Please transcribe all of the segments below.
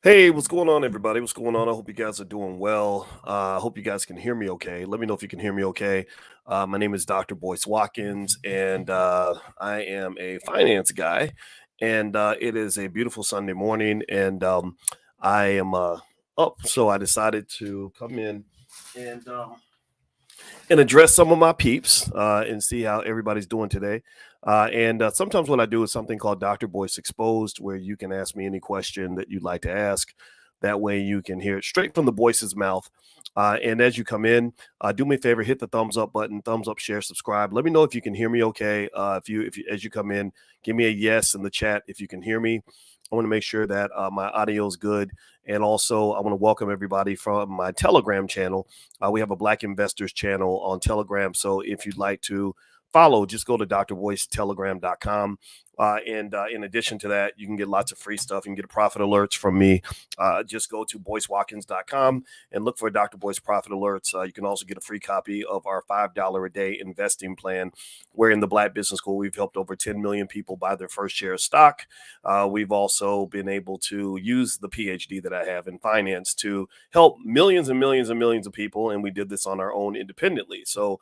Hey, what's going on, everybody? What's going on? I hope you guys are doing well. I hope you guys can hear me okay. Let me know if you can hear me okay. My name is Dr. Boyce Watkins, and I am a finance guy. And it is a beautiful Sunday morning, and I am up, so I decided to come in and and address some of my peeps and see how everybody's doing today. And sometimes what I do is something called Dr. Boyce Exposed, where you can ask me any question that you'd like to ask. That way you can hear it straight from the Boyce's mouth. And as you come in, do me a favor, hit the thumbs up button, thumbs up, share, subscribe. Let me know if you can hear me okay. If you, as you come in, give me a yes in the chat if you can hear me. I want to make sure that my audio is good. And also, I want to welcome everybody from my Telegram channel. We have a Black Investors channel on Telegram. So if you'd like to follow, just go to drvoicetelegram.com. And in addition to that, you can get lots of free stuff. You can get profit alerts from me. Just go to boycewatkins.com and look for Dr. Boyce Profit Alerts. You can also get a free copy of our $5 a day investing plan, where in the Black Business School, we've helped over 10 million people buy their first share of stock. We've also been able to use the PhD that I have in finance to help millions and millions and millions of people. And we did this on our own independently. So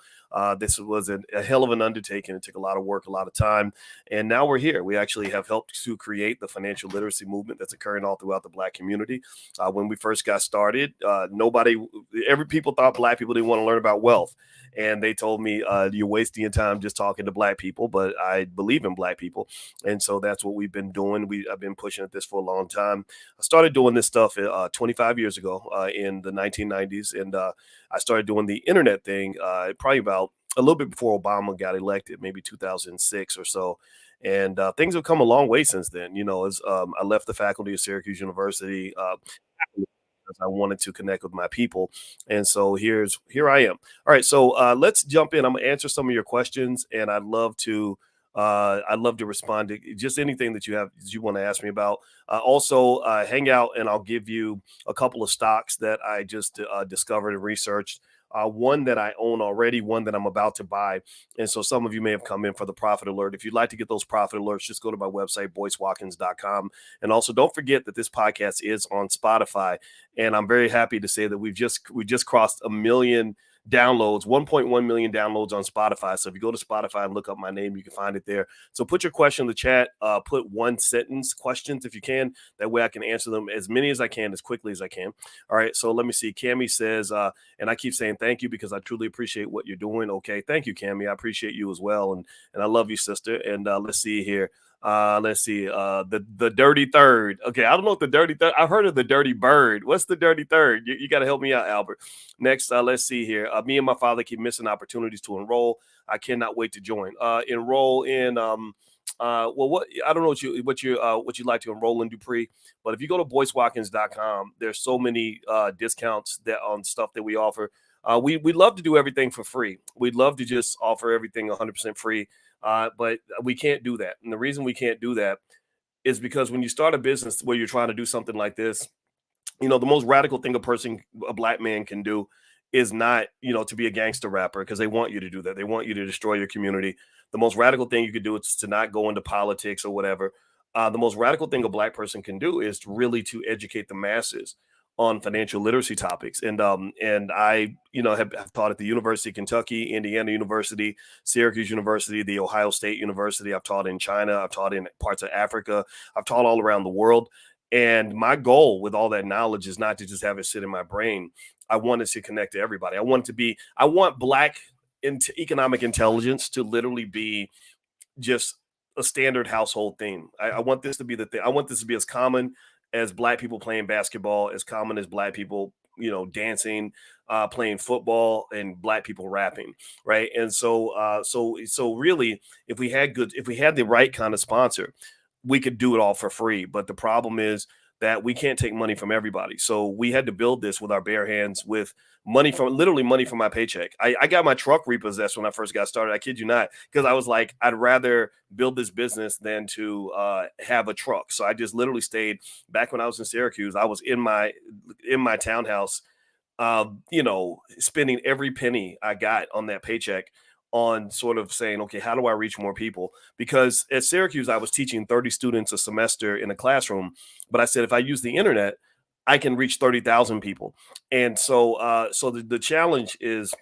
this was a hell of an undertaking. It took a lot of work, a lot of time. And now we're here. We actually have helped to create the financial literacy movement that's occurring all throughout the Black community. When we first got started, every people thought Black people didn't want to learn about wealth. And they told me, you're wasting your time just talking to Black people. But I believe in Black people. And so that's what we've been doing. I've been pushing at this for a long time. I started doing this stuff 25 years ago in the 1990s. And I started doing the internet thing probably about a little bit before Obama got elected, maybe 2006 or so. And things have come a long way since then. As I left the faculty of Syracuse University, because I wanted to connect with my people. And so here I am. All right, so let's jump in. I'm gonna answer some of your questions, and I'd love to respond to just anything that you want to ask me about. Also, hang out, and I'll give you a couple of stocks that I just discovered and researched. One that I own already, one that I'm about to buy. And so some of you may have come in for the profit alert. If you'd like to get those profit alerts, just go to my website, boycewatkins.com. And also don't forget that this podcast is on Spotify. And I'm very happy to say that we just crossed 1 million downloads, 1.1 million downloads on Spotify. So if you go to Spotify and look up my name, you can find it there. So put your question in the chat, put one sentence questions if you can. That way I can answer them as many as I can, as quickly as I can. All right. So let me see. Cami says, and I keep saying thank you because I truly appreciate what you're doing. Okay. Thank you, Cami. I appreciate you as well. And I love you, sister. And let's see here. Let's see. The dirty third. Okay, I don't know what the dirty third. I've heard of the dirty bird. What's the dirty third? You got to help me out, Albert. Next, let's see here. Me and my father keep missing opportunities to enroll. I cannot wait to join. Enroll in well, what I don't know what you like to enroll in, Dupree, but if you go to boycewatkins.com, there's so many discounts that on stuff that we offer. We'd love to do everything for free. We'd love to just offer everything 100% free, but we can't do that. And the reason we can't do that is because when you start a business where you're trying to do something like this, the most radical thing a Black man can do is not, to be a gangster rapper, because they want you to do that. They want you to destroy your community. The most radical thing you could do is to not go into politics or whatever. The most radical thing a Black person can do is really to educate the masses on financial literacy topics. And I, have taught at the University of Kentucky, Indiana University, Syracuse University, the Ohio State University. I've taught in China. I've taught in parts of Africa. I've taught all around the world. And my goal with all that knowledge is not to just have it sit in my brain. I want it to connect to everybody. I want Black economic intelligence to literally be just a standard household theme. I want this to be the thing. I want this to be as common as Black people playing basketball, as common as Black people, dancing, playing football, and Black people rapping, right? And so really, if we had the right kind of sponsor, we could do it all for free. But the problem is that we can't take money from everybody. So we had to build this with our bare hands, with money from my paycheck. I got my truck repossessed when I first got started. I kid you not, because I was like, I'd rather build this business than to have a truck. So I just literally stayed back when I was in Syracuse. I was in my townhouse, spending every penny I got on that paycheck on sort of saying, okay, how do I reach more people? Because at Syracuse, I was teaching 30 students a semester in a classroom. But I said, if I use the internet, I can reach 30,000 people. And so the challenge is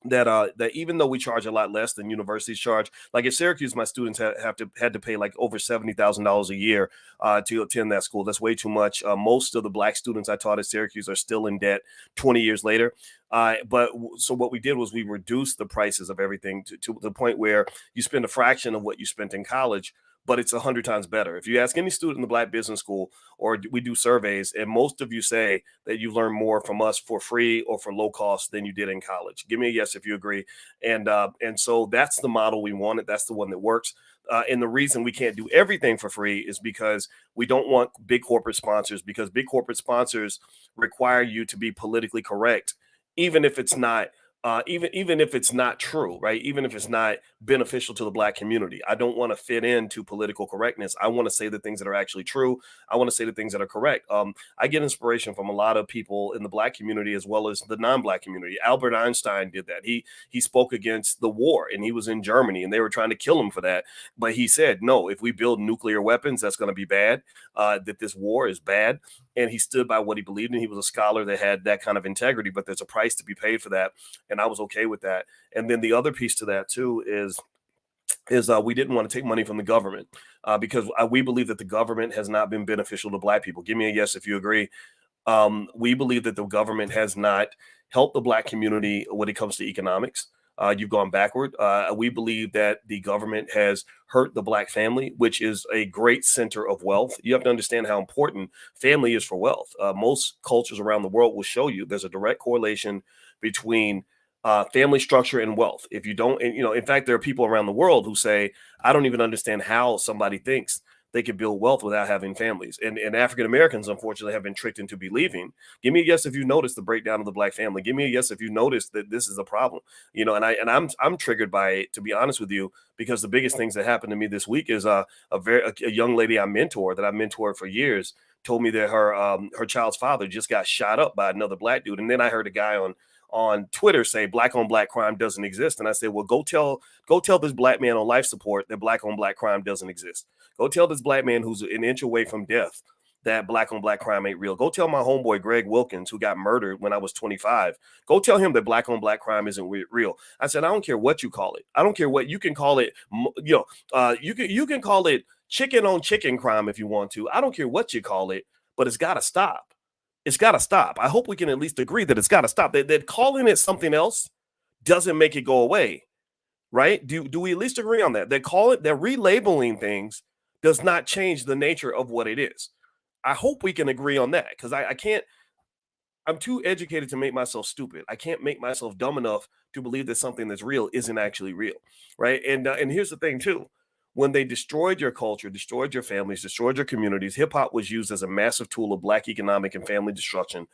that even though we charge a lot less than universities charge, like at Syracuse, my students had to pay like over $70,000 a year to attend that school. That's way too much. Most of the black students I taught at Syracuse are still in debt 20 years later. So what we did was we reduced the prices of everything to the point where you spend a fraction of what you spent in college, but it's 100 times better. If you ask any student in the Black Business School, or we do surveys, and most of you say that you learn more from us for free or for low cost than you did in college. Give me a yes if you agree. And so that's the model we wanted. That's the one that works. And the reason we can't do everything for free is because we don't want big corporate sponsors, because big corporate sponsors require you to be politically correct, even if it's not even if it's not true, right? Even if it's not beneficial to the black community. I don't want to fit into political correctness. I want to say the things that are actually true. I want to say the things that are correct. I get inspiration from a lot of people in the black community as well as the non-black community. Albert Einstein did that. He spoke against the war, and he was in Germany, and they were trying to kill him for that. But he said, no, if we build nuclear weapons, that's going to be bad. That this war is bad. And he stood by what he believed in. He was a scholar that had that kind of integrity, but there's a price to be paid for that, and I was okay with that. And then the other piece to that too is we didn't want to take money from the government because we believe that the government has not been beneficial to black people. Give me a yes if you agree. We believe that the government has not helped the black community when it comes to economics. You've gone backward. We believe that the government has hurt the black family, which is a great center of wealth. You have to understand how important family is for wealth. Most cultures around the world will show you there's a direct correlation between family structure and wealth. If you don't, and, in fact, there are people around the world who say, I don't even understand how somebody thinks they could build wealth without having families. And African Americans, unfortunately, have been tricked into believing. Give me a yes if you notice the breakdown of the black family. Give me a yes if you notice that this is a problem. And I'm triggered by it, to be honest with you, because the biggest things that happened to me this week is a young lady I mentored for years, told me that her child's father just got shot up by another black dude. And then I heard a guy on Twitter say black on black crime doesn't exist. And I said, well, go tell this black man on life support that black on black crime doesn't exist. Go tell this black man who's an inch away from death that black on black crime ain't real. Go tell my homeboy Greg Wilkins, who got murdered when I was 25. Go tell him that black on black crime isn't real. I said, I don't care what you call it. I don't care what you can call it. You can call it chicken on chicken crime if you want to. I don't care what you call it, but it's got to stop. It's got to stop. I hope we can at least agree that it's got to stop. That calling it something else doesn't make it go away, right? Do we at least agree on that? That relabeling things does not change the nature of what it is. I hope we can agree on that, because I can't. I'm too educated to make myself stupid. I can't make myself dumb enough to believe that something that's real isn't actually real, right? And here's the thing too: when they destroyed your culture, destroyed your families, destroyed your communities, hip hop was used as a massive tool of black economic and family destruction.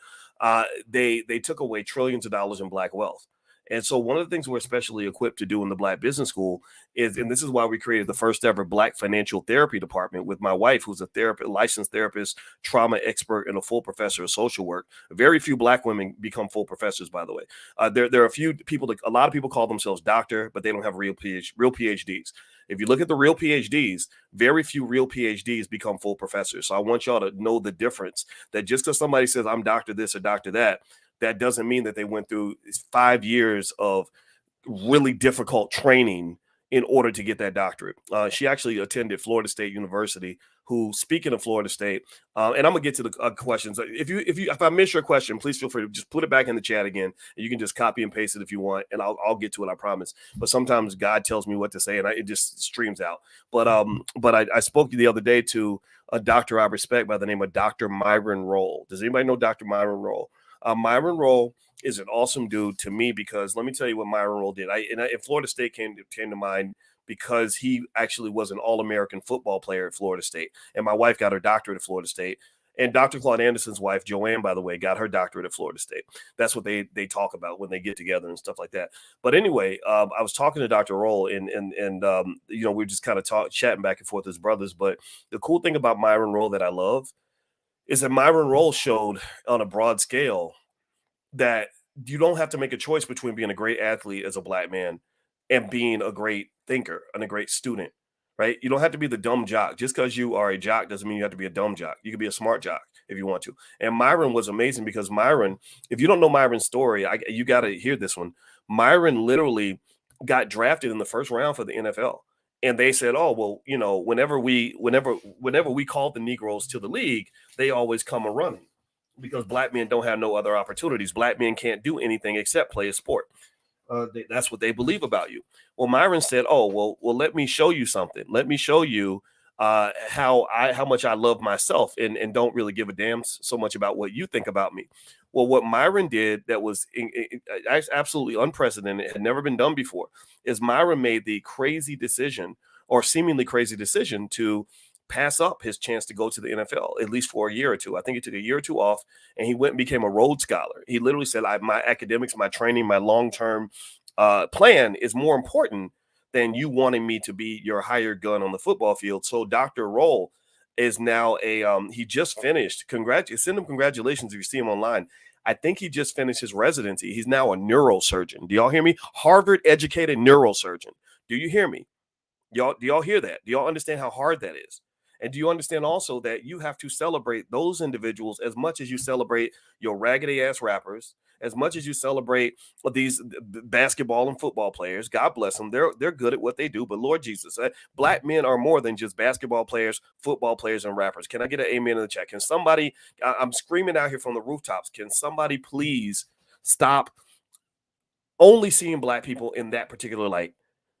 They took away trillions of dollars in black wealth. And so one of the things we're especially equipped to do in the Black Business School is, and this is why we created the first ever Black financial therapy department with my wife, who's a licensed therapist, trauma expert, and a full professor of social work. Very few black women become full professors, by the way. There are a few people a lot of people call themselves doctor, but they don't have real PhDs. If you look at the real PhDs, very few real PhDs become full professors. So I want y'all to know the difference, that just because somebody says I'm doctor this or doctor that, that doesn't mean that they went through 5 years of really difficult training in order to get that doctorate. She actually attended Florida State University. Who, speaking of Florida State, and I'm gonna get to the questions. If I miss your question, please feel free to just put it back in the chat again, and you can just copy and paste it if you want, and I'll get to it. I promise. But sometimes God tells me what to say, and it just streams out. But I spoke the other day to a doctor I respect by the name of Dr. Myron Roll. Does anybody know Dr. Myron Roll? Myron Roll is an awesome dude to me, because let me tell you what Myron Roll did. And Florida State came to mind because he actually was an All-American football player at Florida State. And my wife got her doctorate at Florida State. And Dr. Claude Anderson's wife, Joanne, by the way, got her doctorate at Florida State. That's what they talk about when they get together and stuff like that. But anyway, I was talking to Dr. Roll, and we were just kind of chatting back and forth as brothers. But the cool thing about Myron Roll that I love is that Myron Roll showed on a broad scale that you don't have to make a choice between being a great athlete as a black man and being a great thinker and a great student, right? You don't have to be the dumb jock. Just because you are a jock doesn't mean you have to be a dumb jock. You can be a smart jock. if you want to. And Myron was amazing because Myron, if you don't know Myron's story, you got to hear this one. Myron literally got drafted in the first round for the NFL. And they said, "Oh, well, you know, whenever we call the Negroes to the league, they always come a running because black men don't have no other opportunities. Black men can't do anything except play a sport. That's what they believe about you." Well, Myron said, "Oh, well, let me show you something. Let me show you how much I love myself and don't really give a damn so much about what you think about me." Well, what Myron did that was absolutely unprecedented, had never been done before, is Myron made the crazy decision, or seemingly crazy decision, to pass up his chance to go to the NFL, at least for a year or two. I think he took a year or two off, and he went and became a Rhodes Scholar. He literally said, my academics, my training, my long-term plan is more important than you wanting me to be your hired gun on the football field. So Dr. Roll is now he just finished. Send him congratulations if you see him online. I think he just finished his residency. He's now a neurosurgeon. Do y'all hear me? Harvard educated neurosurgeon. Do you hear me? Do y'all hear that? Do y'all understand how hard that is? And do you understand also that you have to celebrate those individuals as much as you celebrate your raggedy ass rappers, as much as you celebrate these basketball and football players? God bless them. They're good at what they do. But Lord Jesus, black men are more than just basketball players, football players, and rappers. Can I get an amen in the chat? Can somebody, I'm screaming out here from the rooftops, can somebody please stop only seeing black people in that particular light?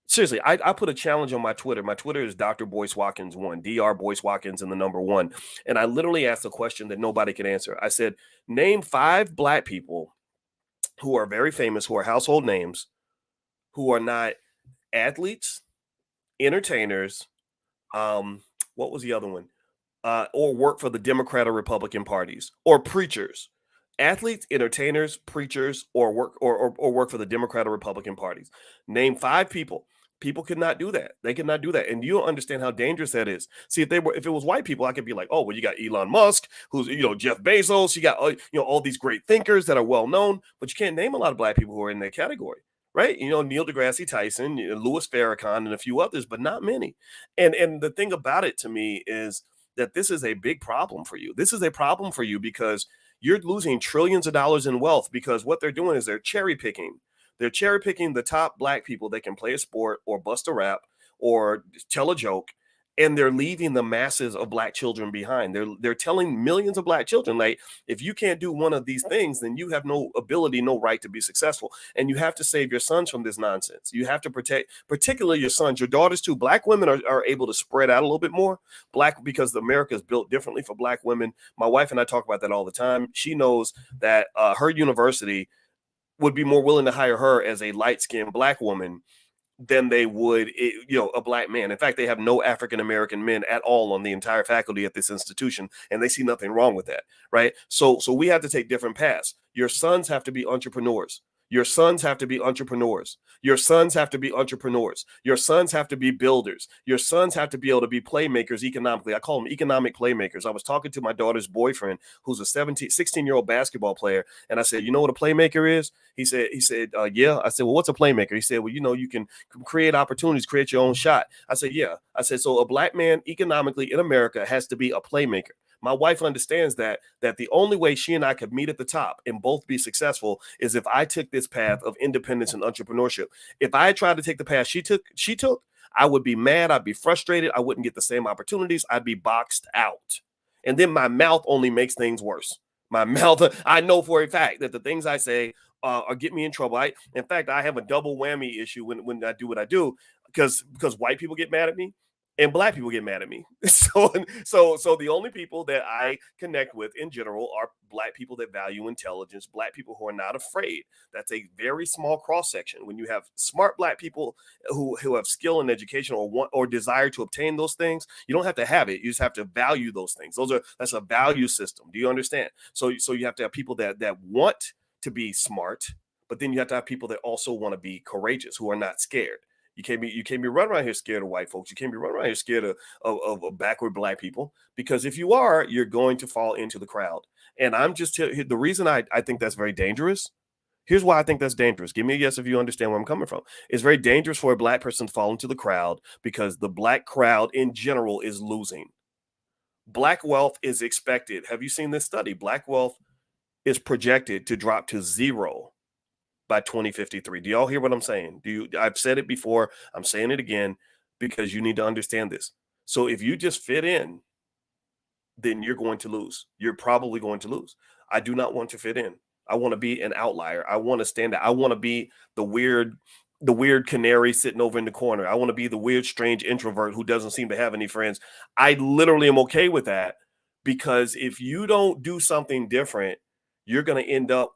Seriously, I put a challenge on my Twitter. My Twitter is Dr. Boyce Watkins 1, Dr. Boyce Watkins and the number 1. And I literally asked a question that nobody could answer. I said, name 5 black people who are very famous, who are household names, who are not athletes, entertainers, what was the other one? Or work for the Democrat or Republican parties, or preachers. Athletes, entertainers, preachers, or work for the Democrat or Republican parties. Name 5 people. People could not do that. They could not do that. And you don't understand how dangerous that is. See, if it was white people, I could be like, oh, well, you got Elon Musk, who's, Jeff Bezos, you got, all these great thinkers that are well known, but you can't name a lot of black people who are in that category, right? Neil deGrasse Tyson, Louis Farrakhan, and a few others, but not many. And the thing about it to me is that this is a big problem for you. This is a problem for you because you're losing trillions of dollars in wealth, because what they're doing is they're cherry picking. They're cherry picking the top black people that can play a sport or bust a rap or tell a joke, and they're leaving the masses of black children behind. They're telling millions of black children, like, if you can't do one of these things, then you have no ability, no right to be successful. And you have to save your sons from this nonsense. You have to protect, particularly your sons, your daughters too. Black women are able to spread out a little bit more. Because America is built differently for black women. My wife and I talk about that all the time. She knows that her university would be more willing to hire her as a light-skinned black woman than they would, a black man. In fact, they have no African-American men at all on the entire faculty at this institution, and they see nothing wrong with that, right? So we have to take different paths. Your sons have to be entrepreneurs. Your sons have to be entrepreneurs. Your sons have to be entrepreneurs. Your sons have to be builders. Your sons have to be able to be playmakers economically. I call them economic playmakers. I was talking to my daughter's boyfriend, who's a 16-year-old basketball player. And I said, you know what a playmaker is? He said, yeah. I said, well, what's a playmaker? He said, well, you can create opportunities, create your own shot. I said, yeah. I said, so a black man economically in America has to be a playmaker. My wife understands that the only way she and I could meet at the top and both be successful is if I took this path of independence and entrepreneurship. If I tried to take the path she took, I would be mad. I'd be frustrated. I wouldn't get the same opportunities. I'd be boxed out. And then my mouth only makes things worse. My mouth, I know for a fact that the things I say are get me in trouble. In fact, I have a double whammy issue when I do what I do, because white people get mad at me and black people get mad at me. So the only people that I connect with in general are black people that value intelligence, black people who are not afraid. That's a very small cross section. When you have smart black people who have skill in education or want or desire to obtain those things, you don't have to have it. You just have to value those things. That's a value system. Do you understand? So you have to have people that want to be smart, but then you have to have people that also want to be courageous, who are not scared. You can't be running around here scared of white folks. You can't be running around here scared of backward black people, because if you are, you're going to fall into the crowd. And I'm just the reason I think that's very dangerous. Here's why I think that's dangerous. Give me a yes if you understand where I'm coming from. It's very dangerous for a black person to fall into the crowd, because the black crowd in general is losing. Black wealth is expected. Have you seen this study? Black wealth is projected to drop to zero by 2053. Do y'all hear what I'm saying? I've said it before. I'm saying it again because you need to understand this. So if you just fit in, then you're going to lose. You're probably going to lose. I do not want to fit in. I want to be an outlier. I want to stand out. I want to be the weird canary sitting over in the corner. I want to be the weird, strange introvert who doesn't seem to have any friends. I literally am okay with that, because if you don't do something different, you're going to end up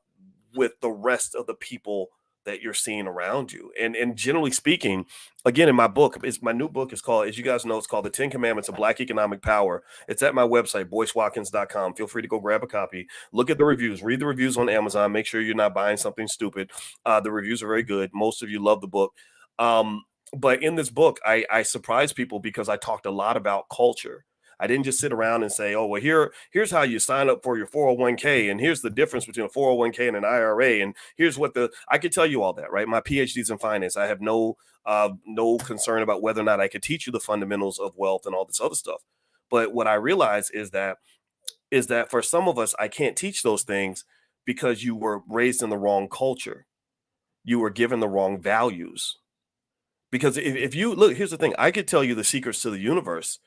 with the rest of the people that you're seeing around you. And generally speaking, again, in my book, my new book is called, as you guys know, it's called The 10 Commandments of Black Economic Power. It's at my website, boycewatkins.com. Feel free to go grab a copy. Look at the reviews, read the reviews on Amazon. Make sure you're not buying something stupid. The reviews are very good. Most of you love the book. But in this book, I surprise people because I talked a lot about culture. I didn't just sit around and say, oh, well, here's how you sign up for your 401k, and here's the difference between a 401k and an IRA, and here's what I could tell you all that, right? My PhD's in finance. I have no concern about whether or not I could teach you the fundamentals of wealth and all this other stuff. But what I realize is that for some of us, I can't teach those things because you were raised in the wrong culture. You were given the wrong values. Because if you look, here's the thing, I could tell you the secrets to the universe,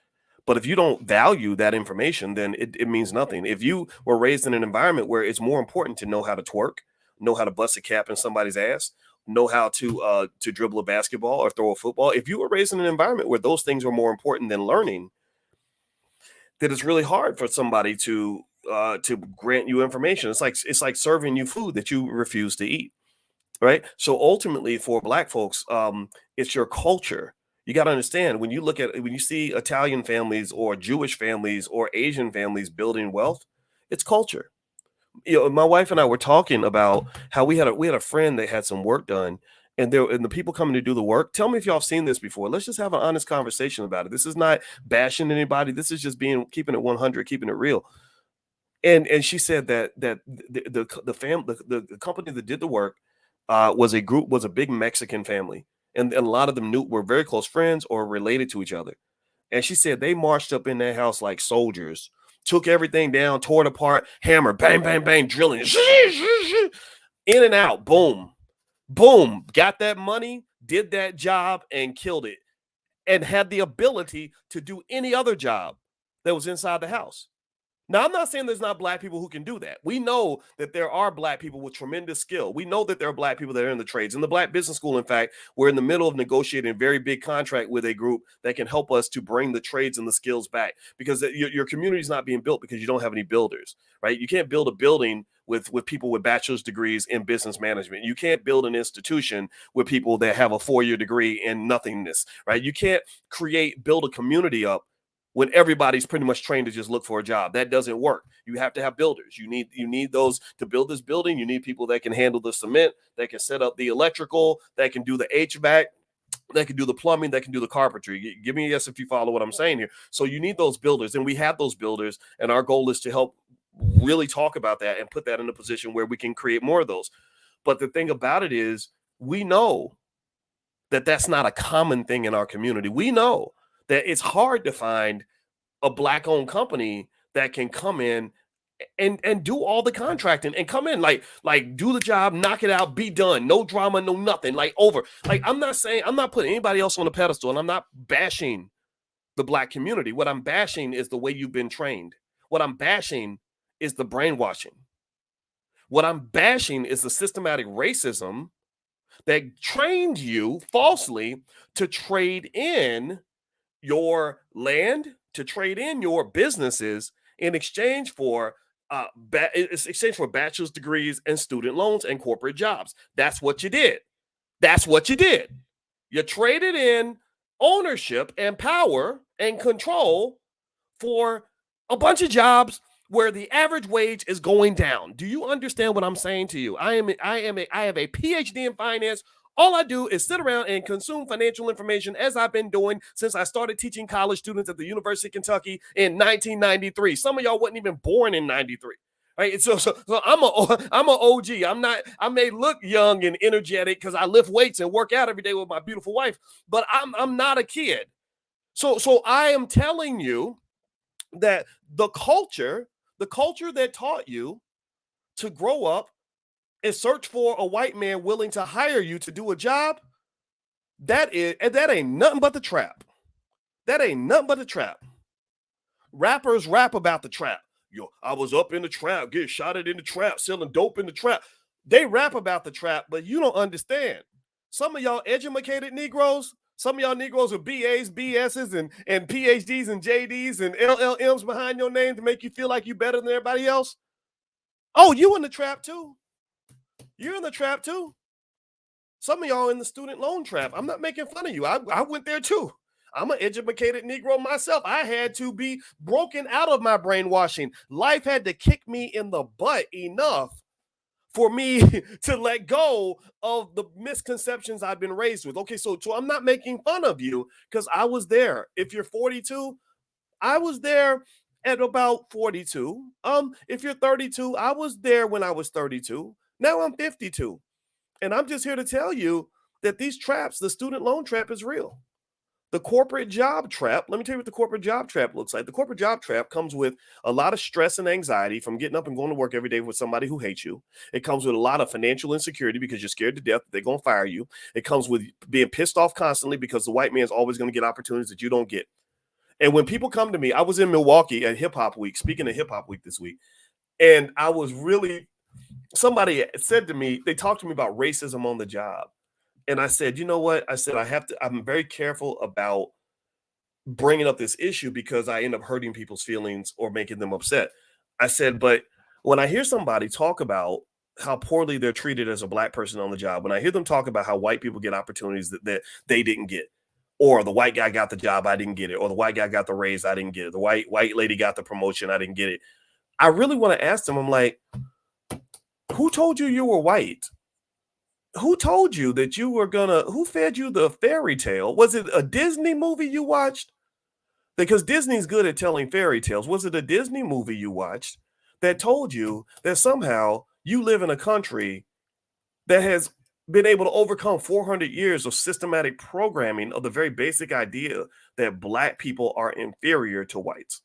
but if you don't value that information, then it means nothing. If you were raised in an environment where it's more important to know how to twerk, know how to bust a cap in somebody's ass, know how to dribble a basketball or throw a football, if you were raised in an environment where those things were more important than learning, then it's really hard for somebody to grant you information. It's like serving you food that you refuse to eat, right? So ultimately, for Black folks, it's your culture. You got to understand, when you see Italian families or Jewish families or Asian families building wealth, it's culture. My wife and I were talking about how we had a friend that had some work done, and the people coming to do the work. Tell me if y'all have seen this before. Let's just have an honest conversation about it. This is not bashing anybody. This is just keeping it 100, keeping it real. And she said that the company that did the work was a big Mexican family, and a lot of them were very close friends or related to each other. And she said they marched up in their house like soldiers, took everything down, tore it apart, hammer, bang, bang, bang, drilling, in and out, boom, boom, got that money, did that job, and killed it, and had the ability to do any other job that was inside the house. Now, I'm not saying there's not Black people who can do that. We know that there are Black people with tremendous skill. We know that there are Black people that are in the trades. In the Black Business School, in fact, we're in the middle of negotiating a very big contract with a group that can help us to bring the trades and the skills back, because your community is not being built because you don't have any builders, right? You can't build a building with people with bachelor's degrees in business management. You can't build an institution with people that have a 4-year degree in nothingness, right? You can't build a community up when everybody's pretty much trained to just look for a job. That doesn't work. You have to have builders. You need those to build this building. You need people that can handle the cement, that can set up the electrical, that can do the HVAC, that can do the plumbing, that can do the carpentry. Give me a yes if you follow what I'm saying here. So you need those builders, and we have those builders, and our goal is to help really talk about that and put that in a position where we can create more of those. But the thing about it is, we know that that's not a common thing in our community. We know that it's hard to find a Black-owned company that can come in and do all the contracting and come in like do the job, knock it out, be done, no drama, no nothing, like over. Like, I'm not putting anybody else on a pedestal, and I'm not bashing the Black community. What I'm bashing is the way you've been trained. What I'm bashing is the brainwashing. What I'm bashing is the systematic racism that trained you falsely to trade in your land, to trade in your businesses in exchange for bachelor's degrees and student loans and corporate jobs. That's what you did. That's what you did. You traded in ownership and power and control for a bunch of jobs where the average wage is going down. Do you understand what I'm saying to you? I have a PhD in finance. All I do is sit around and consume financial information, as I've been doing since I started teaching college students at the University of Kentucky in 1993. Some of y'all wasn't even born in 93. Right? So I'm an OG. I may look young and energetic because I lift weights and work out every day with my beautiful wife, but I'm not a kid. So I am telling you that the culture that taught you to grow up and search for a white man willing to hire you to do a job, that ain't nothing but the trap. That ain't nothing but the trap. Rappers rap about the trap. Yo, I was up in the trap, getting shot at in the trap, selling dope in the trap. They rap about the trap, but you don't understand. Some of y'all educated Negroes, some of y'all Negroes with BAs, BSs, and PhDs and JDs and LLMs behind your name to make you feel like you're better than everybody else. Oh, you in the trap too. You're in the trap too. Some of y'all in the student loan trap. I'm not making fun of you. I went there too. I'm an educated Negro myself. I had to be broken out of my brainwashing. Life had to kick me in the butt enough for me to let go of the misconceptions I've been raised with. Okay, so I'm not making fun of you because I was there. If you're 42, I was there at about 42. If you're 32, I was there when I was 32. Now I'm 52. And I'm just here to tell you that these traps, the student loan trap is real. The corporate job trap, let me tell you what the corporate job trap looks like. The corporate job trap comes with a lot of stress and anxiety from getting up and going to work every day with somebody who hates you. It comes with a lot of financial insecurity because you're scared to death that they're going to fire you. It comes with being pissed off constantly because the white man's always going to get opportunities that you don't get. And when people come to me, I was in Milwaukee at Hip Hop Week, speaking of Hip Hop Week this week, and I was really, somebody said to me, they talked to me about racism on the job. And I said, you know what? I said, I'm very careful about bringing up this issue because I end up hurting people's feelings or making them upset. I said, but when I hear somebody talk about how poorly they're treated as a black person on the job, when I hear them talk about how white people get opportunities that they didn't get, or the white guy got the job, I didn't get it, or the white guy got the raise, I didn't get it, the white lady got the promotion, I didn't get it. I really want to ask them, I'm like, who told you were white? Who told you that you were who fed you the fairy tale? Was it a Disney movie you watched? Because Disney's good at telling fairy tales. Was it a Disney movie you watched that told you that somehow you live in a country that has been able to overcome 400 years of systematic programming of the very basic idea that black people are inferior to whites?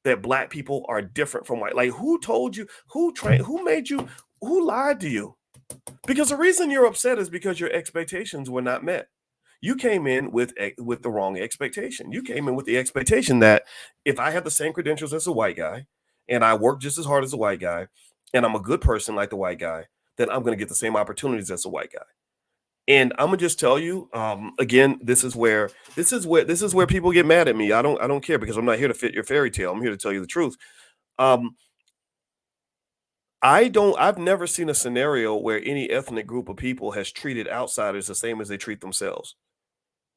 That black people are different from white. Like, who told you? Who trained? Who made you? Who lied to you? Because the reason you're upset is because your expectations were not met. You came in with the wrong expectation. You came in with the expectation that if I have the same credentials as a white guy and I work just as hard as a white guy and I'm a good person like the white guy, then I'm going to get the same opportunities as a white guy. And I'm gonna just tell you, again, this is where people get mad at me. I don't care because I'm not here to fit your fairy tale. I'm here to tell you the truth. Um, I've never seen a scenario where any ethnic group of people has treated outsiders the same as they treat themselves,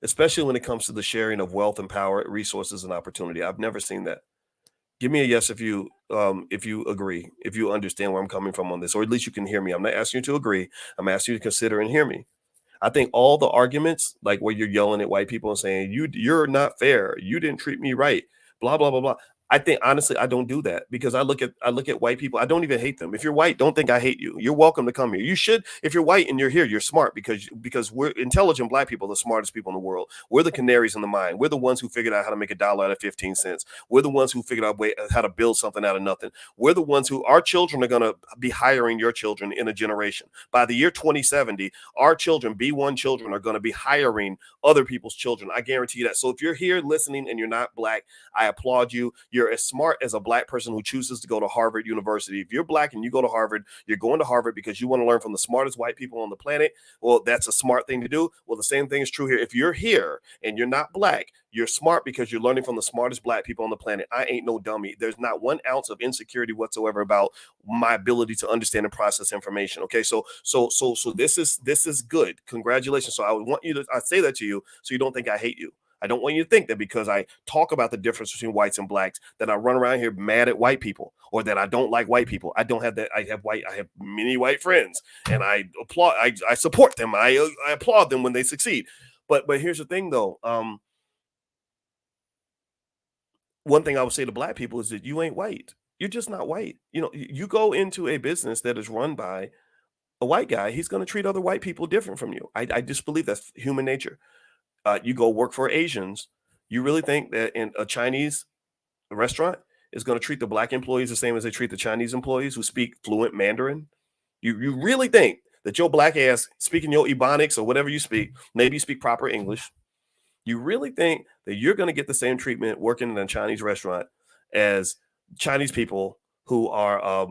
especially when it comes to the sharing of wealth and power, resources and opportunity. I've never seen that. Give me a yes if you agree, if you understand where I'm coming from on this, or at least you can hear me. I'm not asking you to agree. I'm asking you to consider and hear me. I think all the arguments, like where you're yelling at white people and saying you're not fair, you didn't treat me right, blah blah blah blah. I think honestly, I don't do that because I look at white people. I don't even hate them. If you're white, don't think I hate you. You're welcome to come here. You should. If you're white and you're here, you're smart because we're intelligent. Black people, the smartest people in the world. We're the canaries in the mine. We're the ones who figured out how to make $1 out of 15 cents. We're the ones who figured out how to build something out of nothing. We're the ones who our children are going to be hiring your children in a generation. By the year 2070, our children, B1 children, are going to be hiring other people's children. I guarantee you that. So if you're here listening and you're not black, I applaud you. You're as smart as a black person who chooses to go to Harvard University. If you're black and you go to Harvard, you're going to Harvard because you want to learn from the smartest white people on the planet. Well, that's a smart thing to do. Well, the same thing is true here. If you're here and you're not black, you're smart because you're learning from the smartest black people on the planet. I ain't no dummy. There's not 1 ounce of insecurity whatsoever about my ability to understand and process information. Okay, so this is good. Congratulations. So I say that to you so you don't think I hate you. I don't want you to think that because I talk about the difference between whites and blacks that I run around here mad at white people or that I don't like white people. I don't have that. I have many white friends and I applaud. I support them. I applaud them when they succeed. But here's the thing though. One thing I would say to black people is that you ain't white. You're just not white. You know, you go into a business that is run by a white guy, he's going to treat other white people different from you. I just believe that's human nature. You go work for Asians. You really think that in a Chinese a restaurant is going to treat the black employees the same as they treat the Chinese employees who speak fluent Mandarin? You really think that your black ass speaking your Ebonics or whatever you speak, maybe you speak proper English, you really think that you're going to get the same treatment working in a Chinese restaurant as Chinese people who are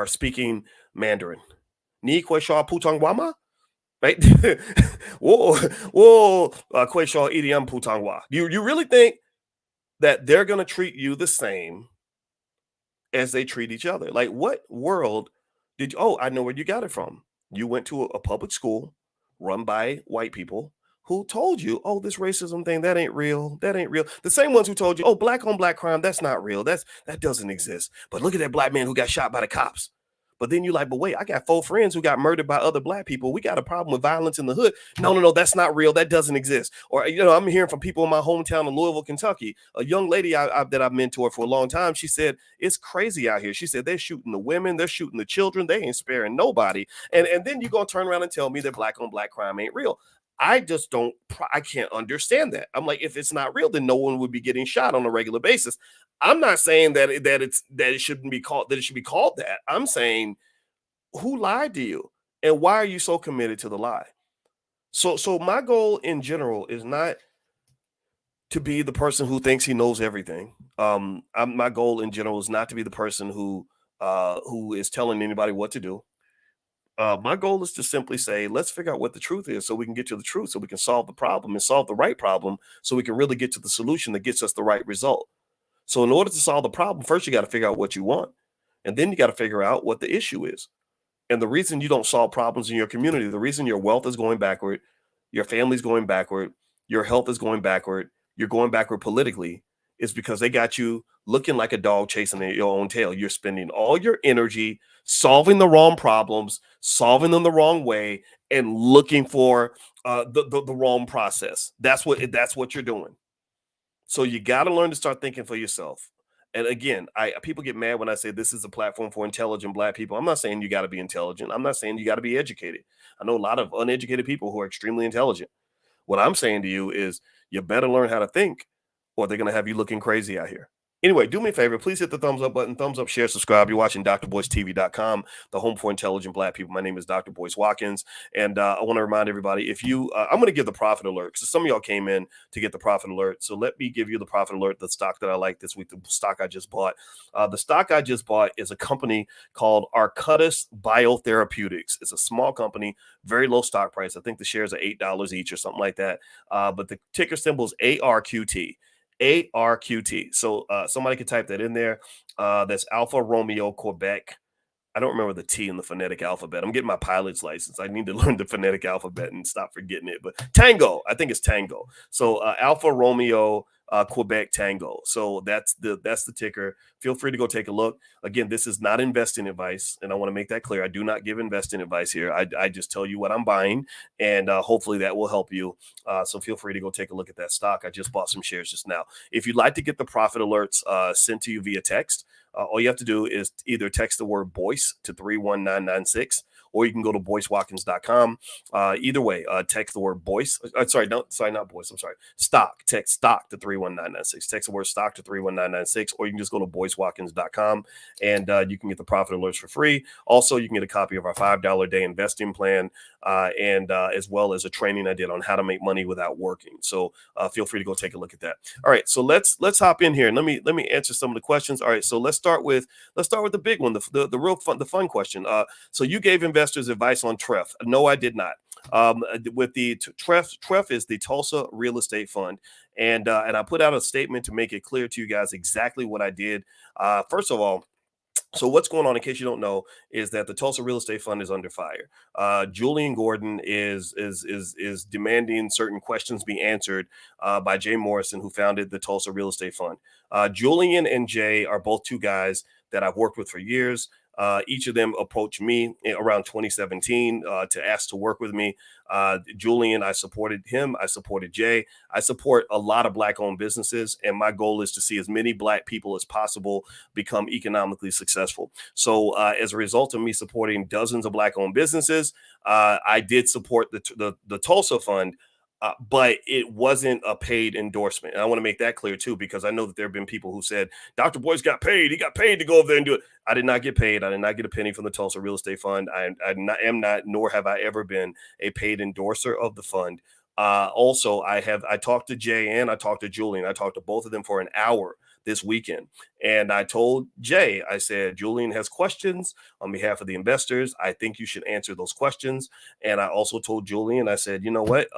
speaking Mandarin? Ni kwe sha putong wama? Right? Whoa, whoa, kwe sha idiom putong wa. You really think that they're going to treat you the same as they treat each other? Like, what world did you? Oh, I know where you got it from. You went to a public school run by white people who told you, oh, this racism thing, that ain't real. That ain't real. The same ones who told you, oh, black on black crime, that's not real. That doesn't exist. But look at that black man who got shot by the cops. But then you're like, but wait, I got 4 friends who got murdered by other black people. We got a problem with violence in the hood. No, no, no, that's not real. That doesn't exist. Or, I'm hearing from people in my hometown of Louisville, Kentucky. A young lady that I've mentored for a long time, she said, it's crazy out here. She said, they're shooting the women, they're shooting the children. They ain't sparing nobody. And then you're going to turn around and tell me that black on black crime ain't real. I just I can't understand that. I'm like, if it's not real, then no one would be getting shot on a regular basis. I'm not saying that it shouldn't be called, that it should be called that. I'm saying, who lied to you and why are you so committed to the lie? So my goal in general is not to be the person who thinks he knows everything. My goal in general is not to be the person who is telling anybody what to do. My goal is to simply say, let's figure out what the truth is so we can get to the truth, so we can solve the problem and solve the right problem, so we can really get to the solution that gets us the right result. So in order to solve the problem, first you got to figure out what you want, and then you got to figure out what the issue is. And the reason you don't solve problems in your community, the reason your wealth is going backward, your family's going backward, your health is going backward, you're going backward politically, is because they got you looking like a dog chasing your own tail. You're spending all your energy solving the wrong problems, solving them the wrong way, and looking for the wrong process. That's what you're doing. So you got to learn to start thinking for yourself. And again, people get mad when I say this is a platform for intelligent black people. I'm not saying you got to be intelligent. I'm not saying you got to be educated. I know a lot of uneducated people who are extremely intelligent. What I'm saying to you is you better learn how to think, or they're going to have you looking crazy out here. Anyway, do me a favor. Please hit the thumbs up button, thumbs up, share, subscribe. You're watching drboycetv.com, the home for intelligent black people. My name is Dr. Boyce Watkins. And I want to remind everybody, if you, I'm going to give the profit alert. So some of y'all came in to get the profit alert. So let me give you the profit alert, the stock that I like this week, the stock I just bought. The stock I just bought is a company called Arcutis Biotherapeutics. It's a small company, very low stock price. I think the shares are $8 each or something like that. But the ticker symbol is ARQT. ARQT. So somebody could type that in there. That's Alpha Romeo Quebec. I don't remember the T in the phonetic alphabet. I'm getting my pilot's license. I need to learn the phonetic alphabet and stop forgetting it. But Tango, I think it's Tango. So Alpha Romeo Quebec Tango. So that's the ticker. Feel free to go take a look. Again, this is not investing advice, and I want to make that clear. I do not give investing advice here. I just tell you what I'm buying, and hopefully that will help you. So feel free to go take a look at that stock. I just bought some shares just now. If you'd like to get the profit alerts sent to you via text, all you have to do is either text the word Boyce to 31996, or you can go to boycewatkins.com. Either way, text the word Boyce. Not Boyce. I'm sorry. Stock. Text stock to 31996. Text the word stock to 31996, or you can just go to boycewatkins.com and you can get the profit alerts for free. Also, you can get a copy of our $5 a day investing plan, and as well as a training I did on how to make money without working. So feel free to go take a look at that. All right, so let's hop in here and let me answer some of the questions. All right, so let's start with the big one, the real fun question. So you gave investors advice on TREF. No, I did not. With the TREF is the Tulsa Real Estate Fund, and I put out a statement to make it clear to you guys exactly what I did. First of all, so what's going on, in case you don't know, is that the Tulsa Real Estate Fund is under fire. Julian Gordon is demanding certain questions be answered by Jay Morrison, who founded the Tulsa Real Estate Fund. Julian and Jay are both two guys that I've worked with for years. Each of them approached me around 2017 to ask to work with me. Julian, I supported him. I supported Jay. I support a lot of Black-owned businesses, and my goal is to see as many Black people as possible become economically successful. So as a result of me supporting dozens of Black-owned businesses, I did support the Tulsa Fund. But it wasn't a paid endorsement. And I want to make that clear too, because I know that there have been people who said Dr. Boyce got paid. He got paid to go over there and do it. I did not get paid. I did not get a penny from the Tulsa Real Estate Fund. Am not, nor have I ever been a paid endorser of the fund. Also, I talked to Jay and I talked to Julian. I talked to both of them for an hour this weekend. And I told Jay, I said, Julian has questions on behalf of the investors. I think you should answer those questions. And I also told Julian, I said, you know what?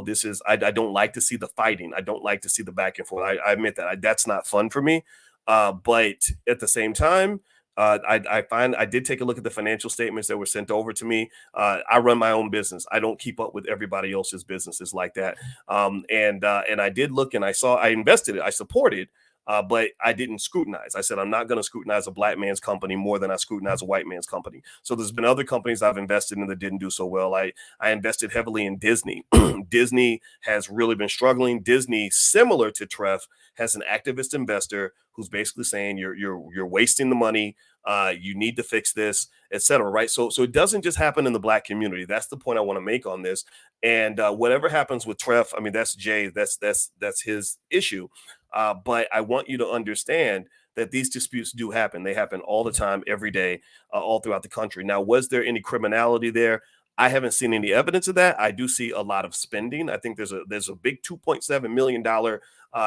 This is, I don't like to see the fighting. I don't like to see the back and forth. I admit that that's not fun for me. But at the same time, I find I did take a look at the financial statements that were sent over to me. I run my own business. I don't keep up with everybody else's businesses like that. And I did look and I invested it. I supported. But I didn't scrutinize. I said, I'm not going to scrutinize a black man's company more than I scrutinize a white man's company. So there's been other companies I've invested in that didn't do so well. I invested heavily in Disney. Disney has really been struggling. Disney, similar to Treff, has an activist investor who's basically saying you're wasting the money. You need to fix this, etc. Right. So it doesn't just happen in the black community. That's the point I want to make on this. And whatever happens with Treff, I mean, that's Jay. That's his issue. But I want you to understand that these disputes do happen. They happen all the time, every day, all throughout the country. Now, was there any criminality there? I haven't seen any evidence of that. I do see a lot of spending. I think there's a big $2.7 million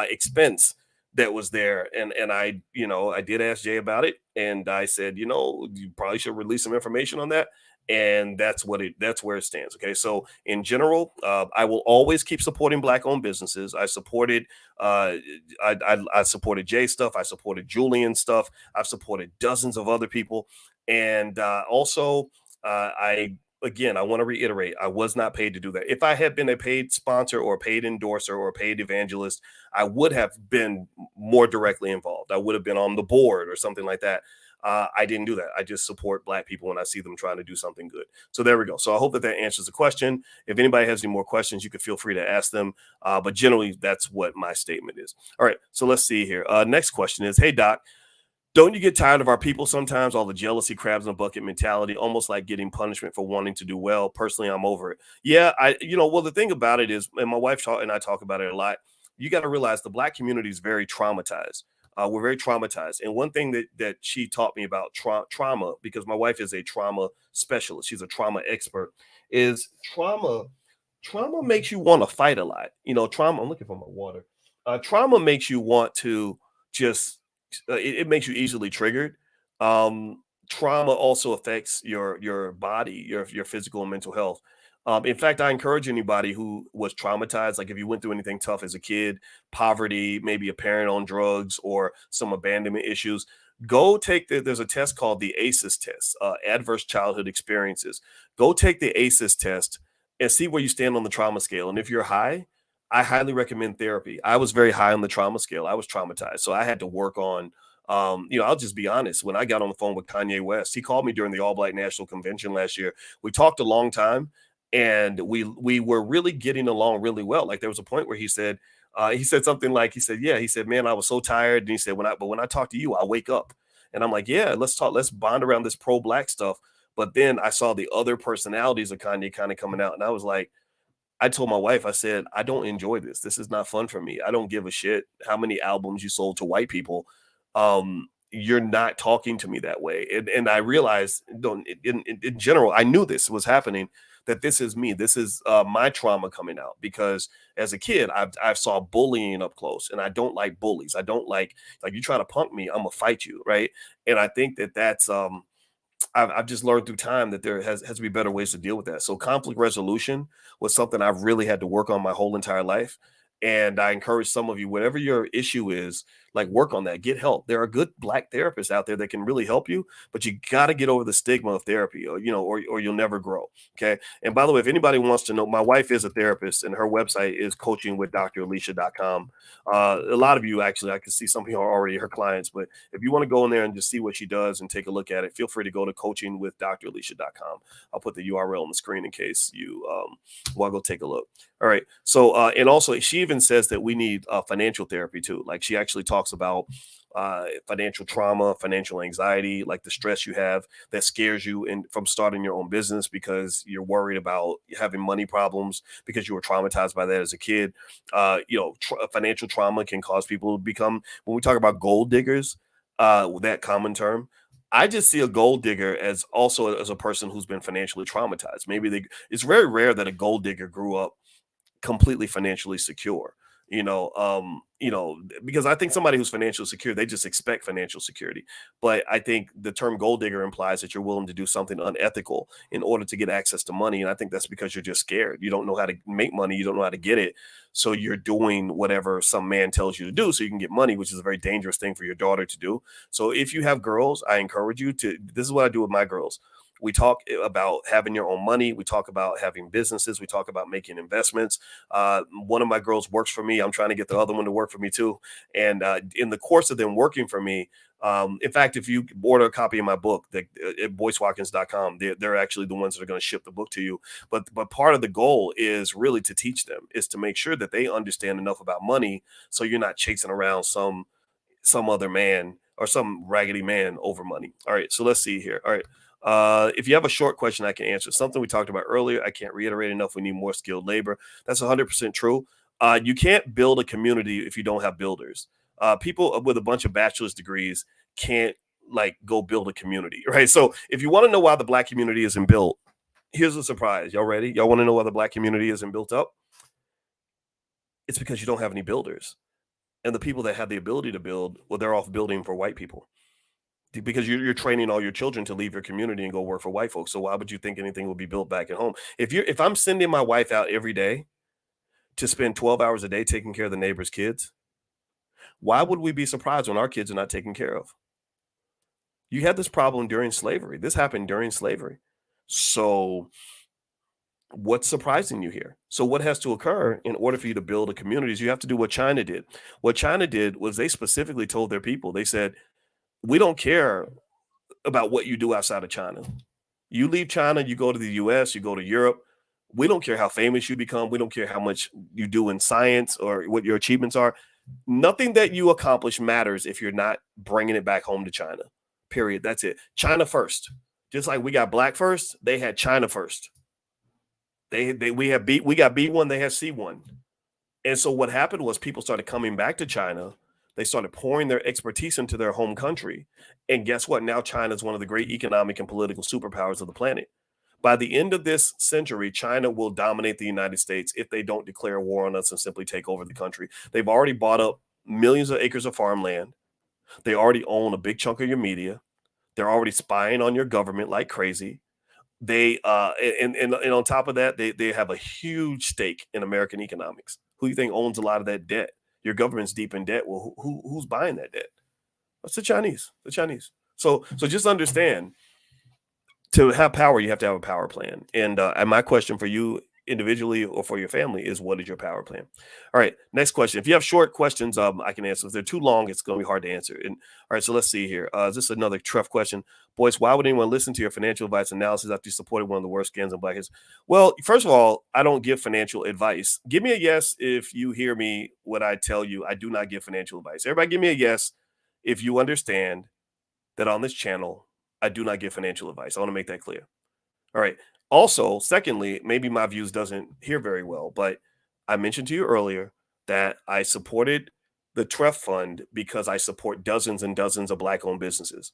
expense that was there, and I did ask Jay about it, and I said, you probably should release some information on that. And that's where it stands. Okay, so in general, I will always keep supporting black-owned businesses. I supported I supported Jay stuff. I supported Julian stuff. I've supported dozens of other people, and also I want to reiterate, I was not paid to do that. If I had been a paid sponsor or a paid endorser or a paid evangelist, I would have been more directly involved. I would have been on the board or something like that. I didn't do that. I just support black people when I see them trying to do something good. So there we go. So I hope that answers the question. If anybody has any more questions, you can feel free to ask them. But generally, that's what my statement is. All right. So let's see here. Next question is, hey, Doc, don't you get tired of our people sometimes? All the jealousy, crabs in a bucket mentality, almost like getting punishment for wanting to do well. Personally, I'm over it. Yeah, well, the thing about it is, and my wife and I talk about it a lot. You got to realize the black community is very traumatized. We're very traumatized. And one thing that she taught me about trauma, because my wife is a trauma specialist, she's a trauma expert, is trauma. Trauma makes you want to fight a lot. Trauma. I'm looking for my water. Trauma makes you want to just it makes you easily triggered. Trauma also affects your body, your physical and mental health. In fact, I encourage anybody who was traumatized, like if you went through anything tough as a kid, poverty, maybe a parent on drugs or some abandonment issues, go take there's a test called the ACEs test, Adverse Childhood Experiences. Go take the ACEs test and see where you stand on the trauma scale. And if you're high, I highly recommend therapy. I was very high on the trauma scale. I was traumatized. So I had to work on, I'll just be honest. When I got on the phone with Kanye West, he called me during the All Black National Convention last year. We talked a long time and we were really getting along really well. Like there was a point where he said something like, he said, man, I was so tired. And he said, when I talk to you, I wake up. And I'm like, yeah, let's talk, let's bond around this pro-black stuff. But then I saw the other personalities of Kanye kind of coming out. And I was like, I told my wife, I said, I don't enjoy this. This is not fun for me. I don't give a shit how many albums you sold to white people. You're not talking to me that way. And I realized, in general, I knew this was happening, that this is me. This is my trauma coming out, because as a kid, I saw bullying up close, and I don't like bullies. I don't like you try to punk me, I'm gonna fight you, right? And I think that's I've just learned through time that there has to be better ways to deal with that. So conflict resolution was something I've really had to work on my whole entire life. And I encourage some of you, whatever your issue is, like work on that, get help. There are good black therapists out there that can really help you, but you got to get over the stigma of therapy, or you'll never grow. Okay. And by the way, if anybody wants to know, my wife is a therapist and her website is coachingwithdralicia.com. A lot of you, actually, I can see some people are already her clients, but if you want to go in there and just see what she does and take a look at it, feel free to go to coachingwithdralicia.com. I'll put the URL on the screen in case you want to go take a look. All right. So, and also she even says that we need financial therapy too. Like she actually talks about financial trauma, financial anxiety, like the stress you have that scares you in from starting your own business because you're worried about having money problems because you were traumatized by that as a kid. Financial trauma can cause people to become, when we talk about gold diggers, that common term. I just see a gold digger as also as a person who's been financially traumatized. It's very rare that a gold digger grew up completely financially secure. Because I think somebody who's financially secure, they just expect financial security. But I think the term gold digger implies that you're willing to do something unethical in order to get access to money. And I think that's because you're just scared. You don't know how to make money, you don't know how to get it. So you're doing whatever some man tells you to do so you can get money, which is a very dangerous thing for your daughter to do. So if you have girls, I encourage you to, this is what I do with my girls. We talk about having your own money. We talk about having businesses. We talk about making investments. One of my girls works for me. I'm trying to get the other one to work for me too. And in the course of them working for me, in fact, if you order a copy of my book at boycewatkins.com, they're actually the ones that are going to ship the book to you. But part of the goal is really to teach them, is to make sure that they understand enough about money so you're not chasing around some other man or some raggedy man over money. All right, so let's see here. All right. If you have a short question, I can answer. Something we talked about earlier, I can't reiterate enough. We need more skilled labor. That's 100% true. You can't build a community if you don't have builders. People with a bunch of bachelor's degrees can't like go build a community, right? So if you want to know why the black community isn't built, here's a surprise. Y'all ready? Y'all want to know why the black community isn't built up? It's because you don't have any builders. And the people that have the ability to build, well, they're off building for white people. Because you're training all your children to leave your community and go work for white folks. So why would you think anything will be built back at home? If I'm sending my wife out every day to spend 12 hours a day taking care of the neighbor's kids, why would we be surprised when our kids are not taken care of? You had this problem during slavery. This happened during slavery. So what's surprising you here? So what has to occur in order for you to build a community is you have to do what China did. What China did was they specifically told their people, they said, we don't care about what you do outside of China. You leave China, you go to the US, you go to Europe. We don't care how famous you become. We don't care how much you do in science or what your achievements are. Nothing that you accomplish matters if you're not bringing it back home to China. Period. That's it. China first. Just like we got black first, they had China first. We got B1, they had C1. And so what happened was people started coming back to China. They started pouring their expertise into their home country. And guess what? Now China is one of the great economic and political superpowers of the planet. By the end of this century, China will dominate the United States if they don't declare war on us and simply take over the country. They've already bought up millions of acres of farmland. They already own a big chunk of your media. They're already spying on your government like crazy. They and on top of that, they have a huge stake in American economics. Who do you think owns a lot of that debt? Your government's deep in debt. Well, who's buying that debt? That's the Chinese. The Chinese. So just understand, to have power, you have to have a power plan. And my question for you individually or for your family is, what is your power plan? All right, next question. If you have short questions, I can answer. If they're too long, it's going to be hard to answer. And all right, so let's see here. Is this another Treff question? Boyce, why would anyone listen to your financial advice analysis after you supported one of the worst scams in Black history? Well, first of all, I don't give financial advice. Give me a yes if you hear me what I tell you. I do not give financial advice. Everybody give me a yes if you understand that on this channel, I do not give financial advice. I want to make that clear. All right. Also, secondly, maybe my views doesn't hear very well, but I mentioned to you earlier that I supported the Treff Fund because I support dozens and dozens of Black-owned businesses.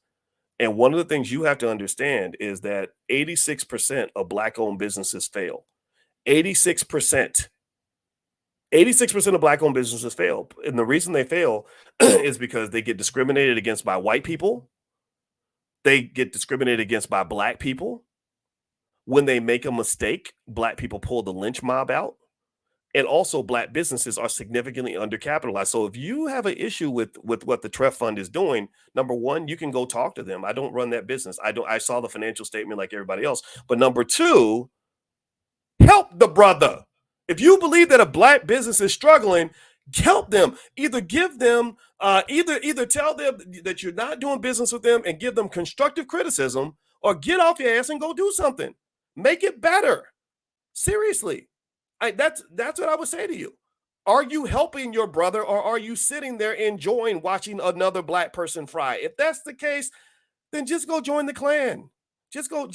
And one of the things you have to understand is that 86% of Black-owned businesses fail. 86%. 86% of Black-owned businesses fail. And the reason they fail is because they get discriminated against by white people. They get discriminated against by Black people. When they make a mistake, Black people pull the lynch mob out. And also Black businesses are significantly undercapitalized. So if you have an issue with what the Treff Fund is doing, number one, you can go talk to them. I don't run that business. I saw the financial statement like everybody else. But number two, help the brother. If you believe that a Black business is struggling, help them. Either give them, either tell them that you're not doing business with them and give them constructive criticism, or get off your ass and go do something. Make it better. Seriously. That's what I would say to you. Are you helping your brother, or are you sitting there enjoying watching another black person fry? If that's the case, then just go join the Klan. Just go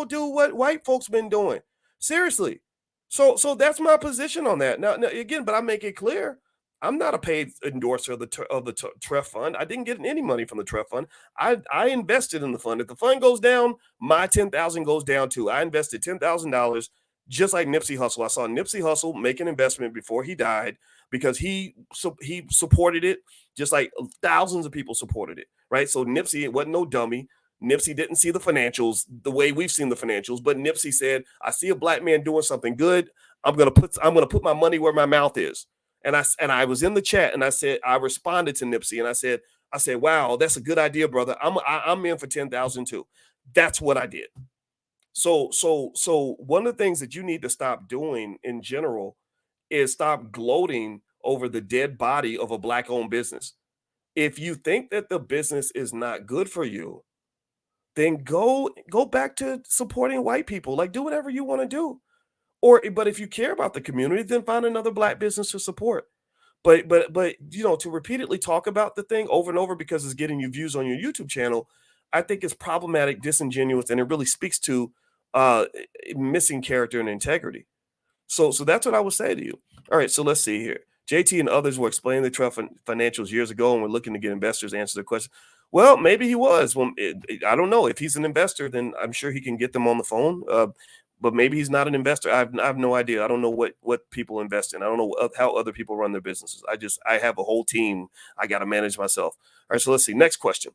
do what white folks been doing. Seriously. So that's my position on that. Now again, but I make it clear, I'm not a paid endorser of the TREF fund. I didn't get any money from the TREF fund. I invested in the fund. If the fund goes down, my 10,000 goes down too. I invested $10,000 just like Nipsey Hussle. I saw Nipsey Hussle make an investment before he died because he supported it just like thousands of people supported it, right? So Nipsey, it wasn't no dummy. Nipsey didn't see the financials the way we've seen the financials, but Nipsey said, "I see a black man doing something good. I'm gonna put my money where my mouth is." And I was in the chat and I responded to Nipsey and I said, "Wow, that's a good idea, brother. I'm in for 10,000 too." That's what I did. So one of the things that you need to stop doing in general is stop gloating over the dead body of a black owned business. If you think that the business is not good for you, then go back to supporting white people. Like, do whatever you want to do. But if you care about the community, then find another black business to support. But to repeatedly talk about the thing over and over because it's getting you views on your YouTube channel, I think is problematic, disingenuous, and it really speaks to uh missing character and integrity. So that's what I would say to you. All right, so let's see here. JT and others were explaining the Trump financials years ago and were looking to get investors to answer their question. Well, maybe he was. Well, I don't know. If he's an investor, then I'm sure he can get them on the phone. But maybe he's not an investor. I have no idea. I don't know what people invest in. I don't know how other people run their businesses. I have a whole team I got to manage myself. All right, so let's see. Next question.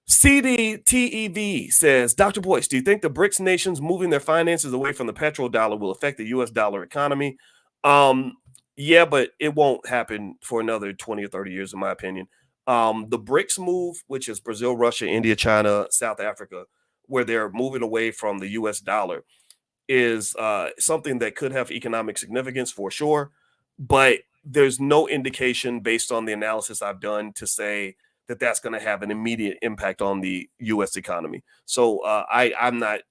CDTEV says, Dr. Boyce, do you think the BRICS nations moving their finances away from the petrodollar will affect the US dollar economy? Yeah, but it won't happen for another 20 or 30 years, in my opinion. The BRICS move, which is Brazil, Russia, India, China, South Africa, where they're moving away from the US dollar, is something that could have economic significance for sure. But there's no indication based on the analysis I've done to say that that's going to have an immediate impact on the U.S. economy. So I'm not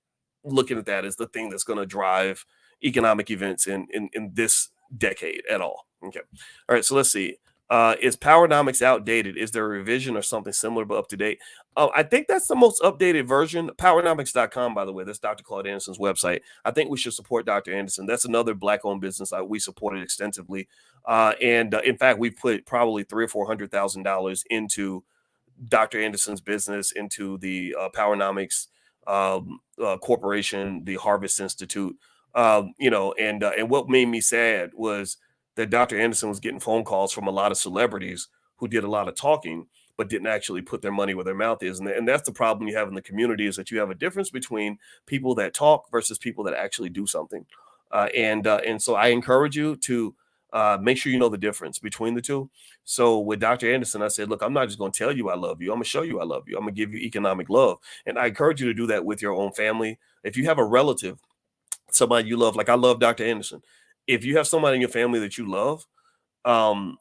looking at that as the thing that's going to drive economic events in this decade at all. Okay. All right. So let's see. Is Powernomics outdated? Is there a revision or something similar but up to date? I think that's the most updated version. Powernomics.com, by the way. That's Dr. Claude Anderson's website. I think we should support Dr. Anderson. That's another black-owned business we supported extensively. And in fact, we've put probably $300,000 or $400,000 into Dr. Anderson's business, into the Powernomics Corporation, the Harvest Institute. And what made me sad was that Dr. Anderson was getting phone calls from a lot of celebrities who did a lot of talking, but didn't actually put their money where their mouth is. And that's the problem you have in the community, is that you have a difference between people that talk versus people that actually do something. And so I encourage you to make sure you know the difference between the two. So with Dr. Anderson, I said, look, I'm not just going to tell you I love you. I'm going to show you I love you. I'm going to give you economic love. And I encourage you to do that with your own family. If you have a relative, somebody you love, like I love Dr. Anderson. If you have somebody in your family that you love, and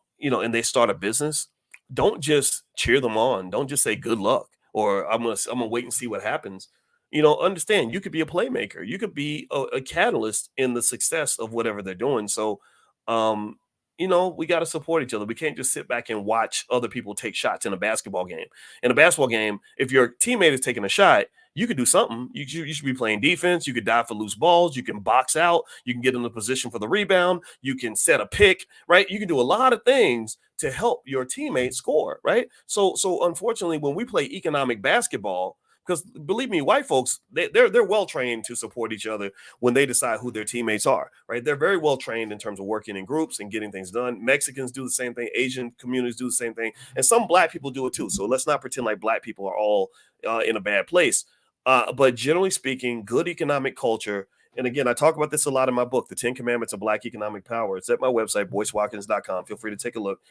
they start a business, don't just cheer them on. Don't just say good luck or I'm gonna wait and see what happens. Understand, you could be a playmaker. You could be a catalyst in the success of whatever they're doing. So, we got to support each other. We can't just sit back and watch other people take shots in a basketball game. In a basketball game, if your teammate is taking a shot, you could do something. You should be playing defense. You could dive for loose balls. You can box out. You can get in the position for the rebound. You can set a pick, right? You can do a lot of things to help your teammates score, right? So unfortunately, when we play economic basketball, because believe me, white folks, they're well trained to support each other when they decide who their teammates are, right? They're very well trained in terms of working in groups and getting things done. Mexicans do the same thing. Asian communities do the same thing. And some black people do it too. So let's not pretend like black people are all in a bad place. But generally speaking, good economic culture. And again, I talk about this a lot in my book, The 10 Commandments of Black Economic Power. It's at my website, boycewatkins.com. Feel free to take a look.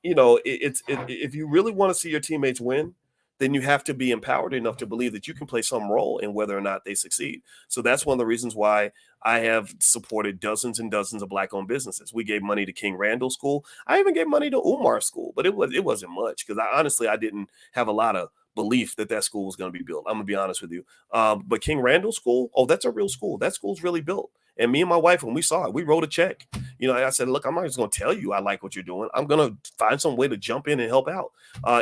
If you really want to see your teammates win, then you have to be empowered enough to believe that you can play some role in whether or not they succeed. So that's one of the reasons why I have supported dozens and dozens of black-owned businesses. We gave money to King Randall School. I even gave money to Umar School, but it wasn't much because I didn't have a lot of belief that school was going to be built. I'm going to be honest with you. But King Randall School, oh, that's a real school. That school's really built. And me and my wife, when we saw it, we wrote a check. You know, I said, look, I'm not just going to tell you I like what you're doing. I'm going to find some way to jump in and help out.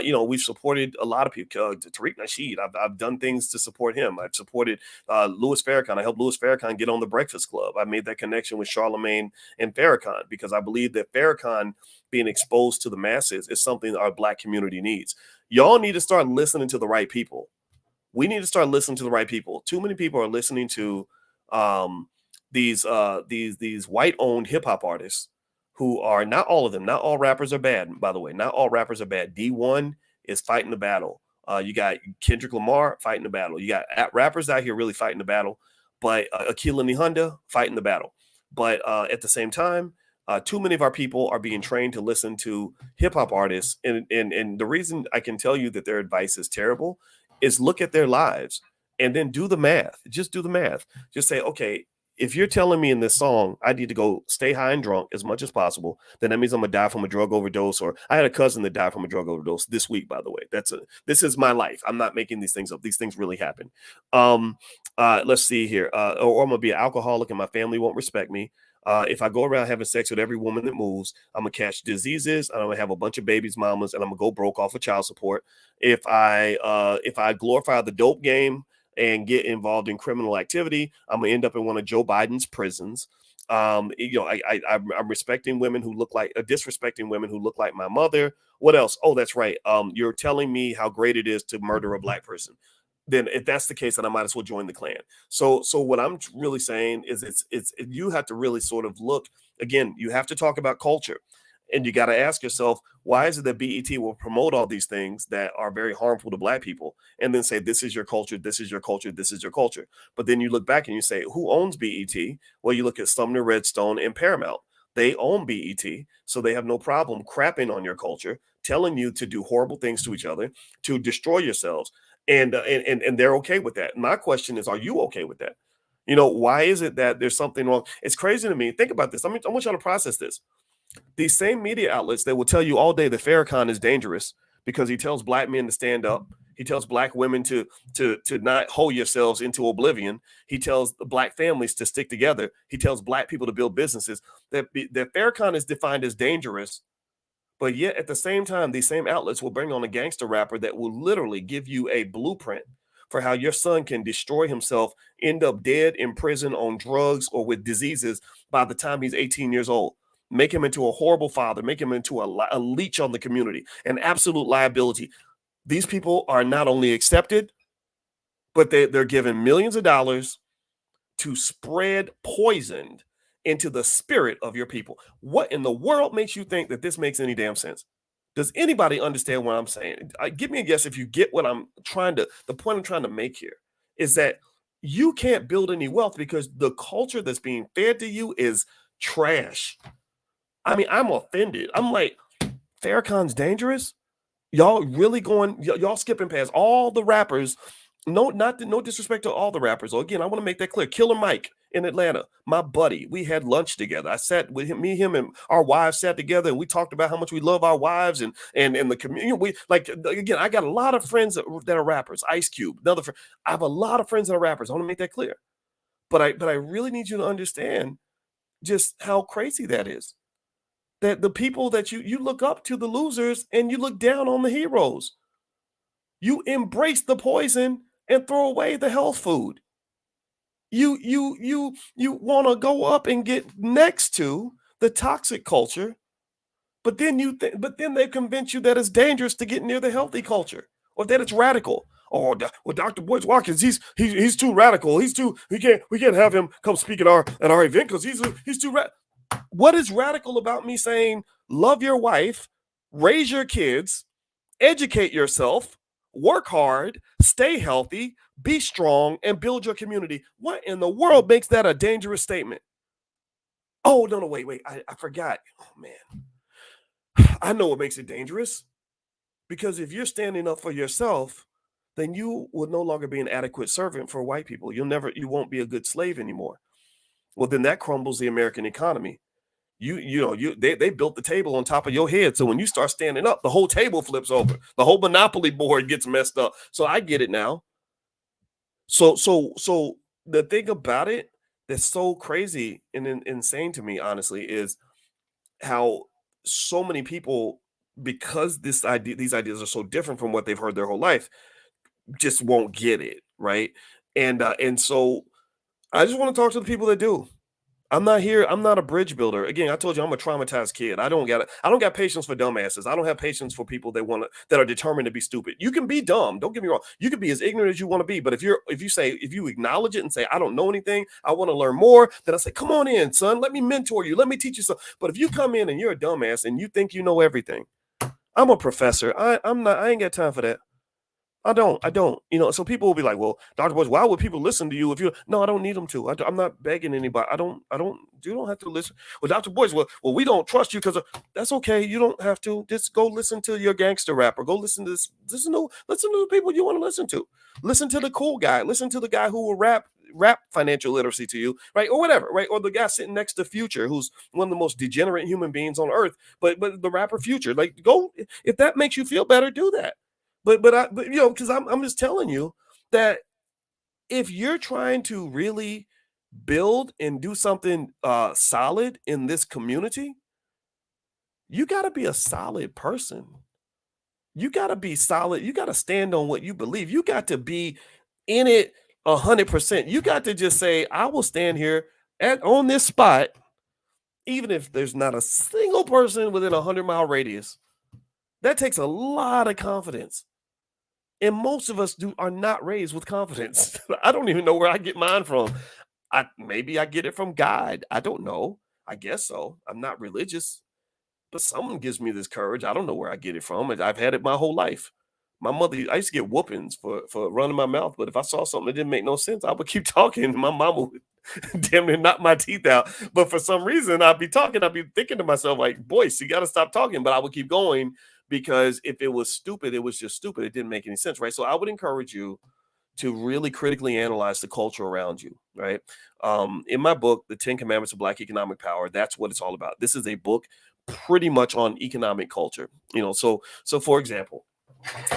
You know, we've supported a lot of people. Tariq Nasheed, I've done things to support him. I've supported Louis Farrakhan. I helped Louis Farrakhan get on the Breakfast Club. I made that connection with Charlemagne and Farrakhan because I believe that Farrakhan being exposed to the masses is something our Black community needs. Y'all need to start listening to the right people. We need to start listening to the right people. Too many people are listening to these white owned hip hop artists who are, not all of them, not all rappers are bad, by the way. Not all rappers are bad. D1 is fighting the battle. You got Kendrick Lamar fighting the battle. You got rappers out here really fighting the battle, but Akila Honda fighting the battle. But at the same time, too many of our people are being trained to listen to hip hop artists. And the reason I can tell you that their advice is terrible is look at their lives and then do the math. Just do the math. Just say, okay, if you're telling me in this song, I need to go stay high and drunk as much as possible, then that means I'm gonna die from a drug overdose. Or I had a cousin that died from a drug overdose this week, by the way. This is my life. I'm not making these things up. These things really happen. Let's see here. Or I'm gonna be an alcoholic and my family won't respect me. If I go around having sex with every woman that moves, I'm gonna catch diseases. I'm gonna have a bunch of babies, mamas, and I'm gonna go broke off of child support. If I glorify the dope game and get involved in criminal activity, I'm gonna end up in one of Joe Biden's prisons. You know, I'm respecting women who look like disrespecting women who look like my mother. What else? Oh, that's right. You're telling me how great it is to murder a Black person. Then if that's the case, then I might as well join the Klan. So what I'm really saying is it's you have to really sort of look again, you have to talk about culture. And you got to ask yourself, why is it that BET will promote all these things that are very harmful to Black people and then say, this is your culture, this is your culture, this is your culture. But then you look back and you say, who owns BET? Well, you look at Sumner Redstone and Paramount. They own BET, so they have no problem crapping on your culture, telling you to do horrible things to each other, to destroy yourselves. And they're okay with that. My question is, are you okay with that? You know, why is it that there's something wrong? It's crazy to me. Think about this. I want y'all to process this. These same media outlets that will tell you all day that Farrakhan is dangerous because he tells Black men to stand up. He tells Black women to not hold yourselves into oblivion. He tells the Black families to stick together. He tells Black people to build businesses. That Farrakhan is defined as dangerous, but yet at the same time, these same outlets will bring on a gangster rapper that will literally give you a blueprint for how your son can destroy himself, end up dead in prison on drugs or with diseases by the time he's 18 years old. Make him into a horrible father, make him into a leech on the community, an absolute liability. These people are not only accepted, but they're given millions of dollars to spread poison into the spirit of your people. What in the world makes you think that this makes any damn sense? Does anybody understand what I'm saying? Give me a guess if you get what the point I'm trying to make here is that you can't build any wealth because the culture that's being fed to you is trash. I mean, I'm offended. I'm like, Farrakhan's dangerous? Y'all really y'all skipping past all the rappers. No disrespect to all the rappers. So again, I want to make that clear. Killer Mike in Atlanta, my buddy. We had lunch together. I sat with him, and our wives sat together, and we talked about how much we love our wives and the community. We like again. I got a lot of friends that are rappers. Ice Cube, another friend. I have a lot of friends that are rappers. I want to make that clear. But I really need you to understand just how crazy that is. That the people that you look up to, the losers, and you look down on the heroes. You embrace the poison and throw away the health food. You want to go up and get next to the toxic culture, but then they convince you that it's dangerous to get near the healthy culture or that it's radical. Oh, well, Dr. Boyce Watkins, he's too radical. We can't have him come speak at our event because he's too radical. What is radical about me saying love your wife, raise your kids, educate yourself, work hard, stay healthy, be strong, and build your community? What in the world makes that a dangerous statement? Oh, no, wait. I forgot. Oh, man. I know what makes it dangerous. Because if you're standing up for yourself, then you will no longer be an adequate servant for white people. You won't be a good slave anymore. Well, then that crumbles the American economy. They built the table on top of your head. So when you start standing up, the whole table flips over. The whole Monopoly board gets messed up. So I get it now. So the thing about it that's so crazy and insane to me, honestly, is how so many people, because these ideas are so different from what they've heard their whole life, just won't get it, right? And so I just want to talk to the people that do. I'm not a bridge builder. Again, I told you I'm a traumatized kid. I don't got patience for dumbasses. I don't have patience for people that are determined to be stupid. You can be dumb. Don't get me wrong. You can be as ignorant as you want to be. But if you acknowledge it and say, I don't know anything, I want to learn more, then I say, come on in, son. Let me mentor you. Let me teach you something. But if you come in and you're a dumbass and you think you know everything, I'm a professor. I ain't got time for that. I don't. So people will be like, "Well, Dr. Boyce, why would people listen to you if you?" No, I don't need them to. I'm not begging anybody. I don't. You don't have to listen. Well, Dr. Boyce, well, we don't trust you because that's okay. You don't have to. Just go listen to your gangster rapper. Go listen to this. Listen to the people you want to listen to. Listen to the cool guy. Listen to the guy who will rap financial literacy to you, right, or whatever, right, or the guy sitting next to Future, who's one of the most degenerate human beings on earth, but the rapper Future, like, go if that makes you feel better, do that. But because I'm just telling you that if you're trying to really build and do something solid in this community, you got to be a solid person. You got to be solid. You got to stand on what you believe. You got to be in it 100%. You got to just say, I will stand here on this spot, even if there's not a single person within a 100-mile radius. That takes a lot of confidence. And most of us are not raised with confidence. I don't even know where I get mine from. Maybe I get it from God. I don't know. I guess so. I'm not religious, but someone gives me this courage. I don't know where I get it from. And I've had it my whole life. My mother, I used to get whoopings for running my mouth, but if I saw something that didn't make no sense, I would keep talking. My mama would damn near knock my teeth out. But for some reason, I'd be talking, I'd be thinking to myself, like, Boyce, you got to stop talking. But I would keep going because if it was stupid, it was just stupid. It didn't make any sense, right? So I would encourage you to really critically analyze the culture around you, right? In my book, The 10 Commandments of Black Economic Power, that's what it's all about. This is a book pretty much on economic culture. So for example,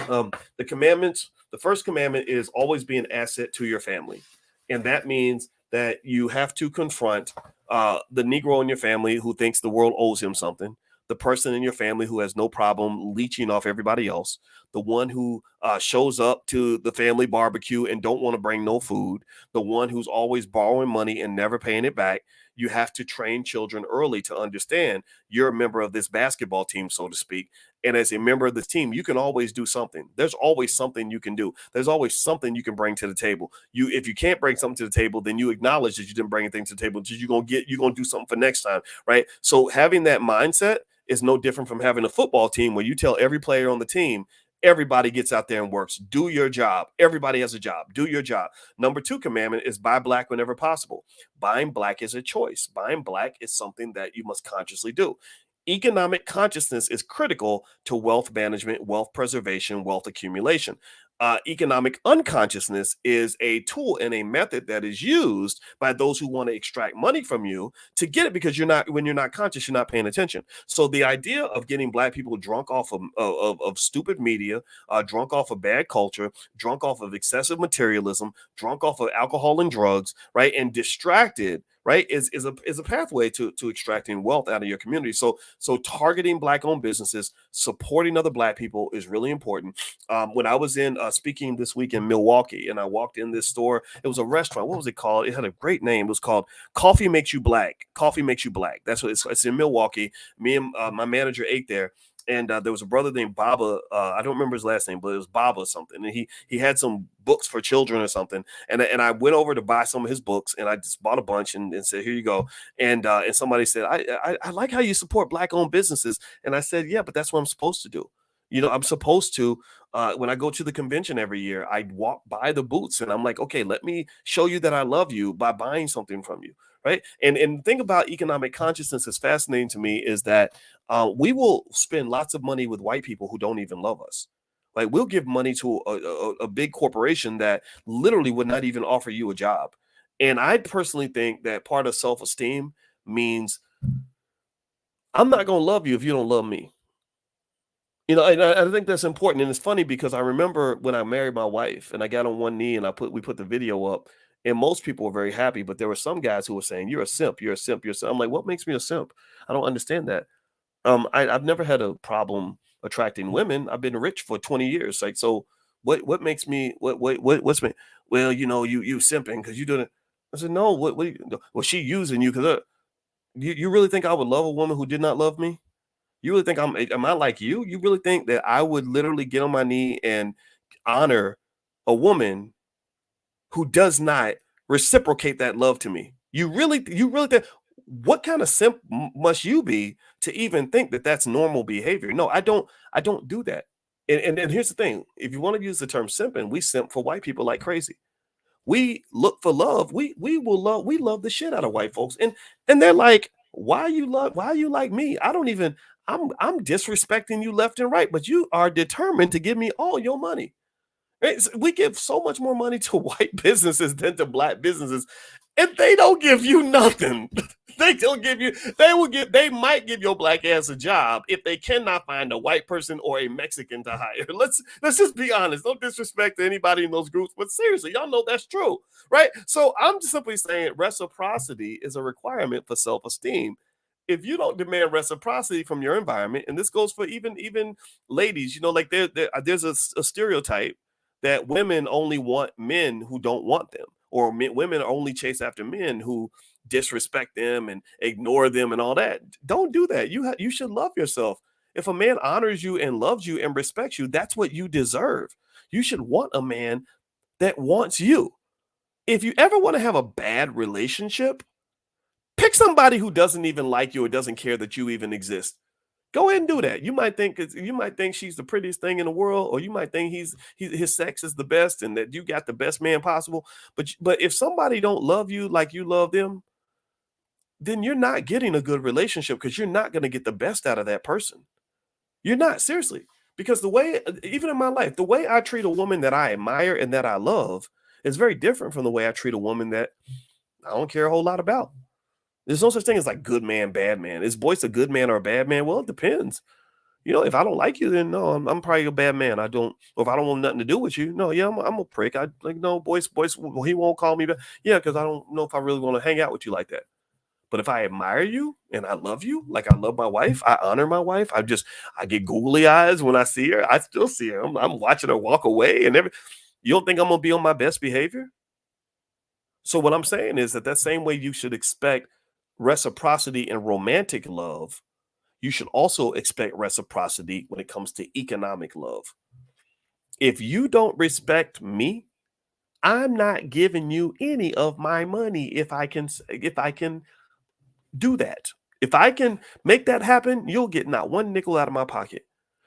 the commandments, the first commandment is always be an asset to your family. And that means that you have to confront the Negro in your family who thinks the world owes him something, the person in your family who has no problem leeching off everybody else, the one who shows up to the family barbecue and don't want to bring no food, the one who's always borrowing money and never paying it back. You have to train children early to understand you're a member of this basketball team, so to speak. And as a member of the team, you can always do something. There's always something you can do. There's always something you can bring to the table. If you can't bring something to the table, then you acknowledge that you didn't bring anything to the table. You're gonna do something for next time, right? So having that mindset is no different from having a football team where you tell every player on the team, everybody gets out there and works. Do your job. Everybody has a job. Do your job. Number two commandment is buy black whenever possible. Buying black is a choice. Buying black is something that you must consciously do. Economic consciousness is critical to wealth management, wealth preservation, wealth accumulation. Economic unconsciousness is a tool and a method that is used by those who want to extract money from you to get it because when you're not conscious, you're not paying attention. So the idea of getting black people drunk off of stupid media, drunk off of bad culture, drunk off of excessive materialism, drunk off of alcohol and drugs, right, and distracted, right, is a pathway to extracting wealth out of your community. So targeting black owned businesses, supporting other black people is really important. When I was in speaking this week in Milwaukee, and I walked in this store, it was a restaurant. What was it called? It had a great name. It was called Coffee Makes You Black. Coffee Makes You Black. That's what it's in Milwaukee. Me and my manager ate there. And there was a brother named Baba. I don't remember his last name, but it was Baba something. And he had some books for children or something. And I went over to buy some of his books, and I just bought a bunch and said, "Here you go." And somebody said, I like how you support black owned businesses. And I said, "Yeah, but that's what I'm supposed to do. I'm supposed to, when I go to the convention every year, I walk by the booths and I'm like, okay, let me show you that I love you by buying something from you." Right. And the thing about economic consciousness is fascinating to me is that we will spend lots of money with white people who don't even love us. Like, we'll give money to a big corporation that literally would not even offer you a job. And I personally think that part of self esteem means I'm not going to love you if you don't love me. And I think that's important, and it's funny because I remember when I married my wife and I got on one knee and we put the video up, And most people were very happy, but there were some guys who were saying, "You're a simp. You're a simp. You're a simp." I'm like, "What makes me a simp? I don't understand that." I've never had a problem attracting women. I've been rich for 20 years. Like, so what makes me what's me? Well, you simping because you doing it. I said, no. What? No, well, she using you because you really think I would love a woman who did not love me? You really think am I like you? You really think that I would literally get on my knee and honor a woman who does not reciprocate that love to me? You really think, what kind of simp must you be to even think that that's normal behavior? No, I don't do that. And here's the thing: if you want to use the term simping, we simp for white people like crazy. We look for love. We love the shit out of white folks, and they're like, why you like me? I don't even. I'm disrespecting you left and right, but you are determined to give me all your money. Right? We give so much more money to white businesses than to black businesses, and they don't give you nothing. They don't give you. They will give. They might give your black ass a job if they cannot find a white person or a Mexican to hire. Let's just be honest. Don't disrespect anybody in those groups, but seriously, y'all know that's true, right? So I'm just simply saying reciprocity is a requirement for self-esteem. If you don't demand reciprocity from your environment, and this goes for even ladies, like there's a stereotype that women only want men who don't want them, or women only chase after men who disrespect them and ignore them and all that. Don't do that. You should love yourself. If a man honors you and loves you and respects you, that's what you deserve. You should want a man that wants you. If you ever want to have a bad relationship, pick somebody who doesn't even like you or doesn't care that you even exist. Go ahead and do that. You might think she's the prettiest thing in the world, or you might think his sex is the best and that you got the best man possible. But if somebody don't love you like you love them, then you're not getting a good relationship, because you're not going to get the best out of that person. You're not, seriously. Because the way, even in my life, the way I treat a woman that I admire and that I love is very different from the way I treat a woman that I don't care a whole lot about. There's no such thing as like good man, bad man. Is Boyce a good man or a bad man? Well, it depends. If I don't like you, then no, I'm probably a bad man. Or if I don't want nothing to do with you, no, yeah, I'm a prick. I like, no, Boyce, well, he won't call me back. Yeah, because I don't know if I really want to hang out with you like that. But if I admire you and I love you, like I love my wife, I honor my wife. I get googly eyes when I see her. I still see her. I'm watching her walk away and every. You don't think I'm gonna be on my best behavior? So what I'm saying is that same way you should expect reciprocity in romantic love, you should also expect reciprocity when it comes to economic love. If you don't respect me, I'm not giving you any of my money if I can do that. If I can make that happen, you'll get not one nickel out of my pocket.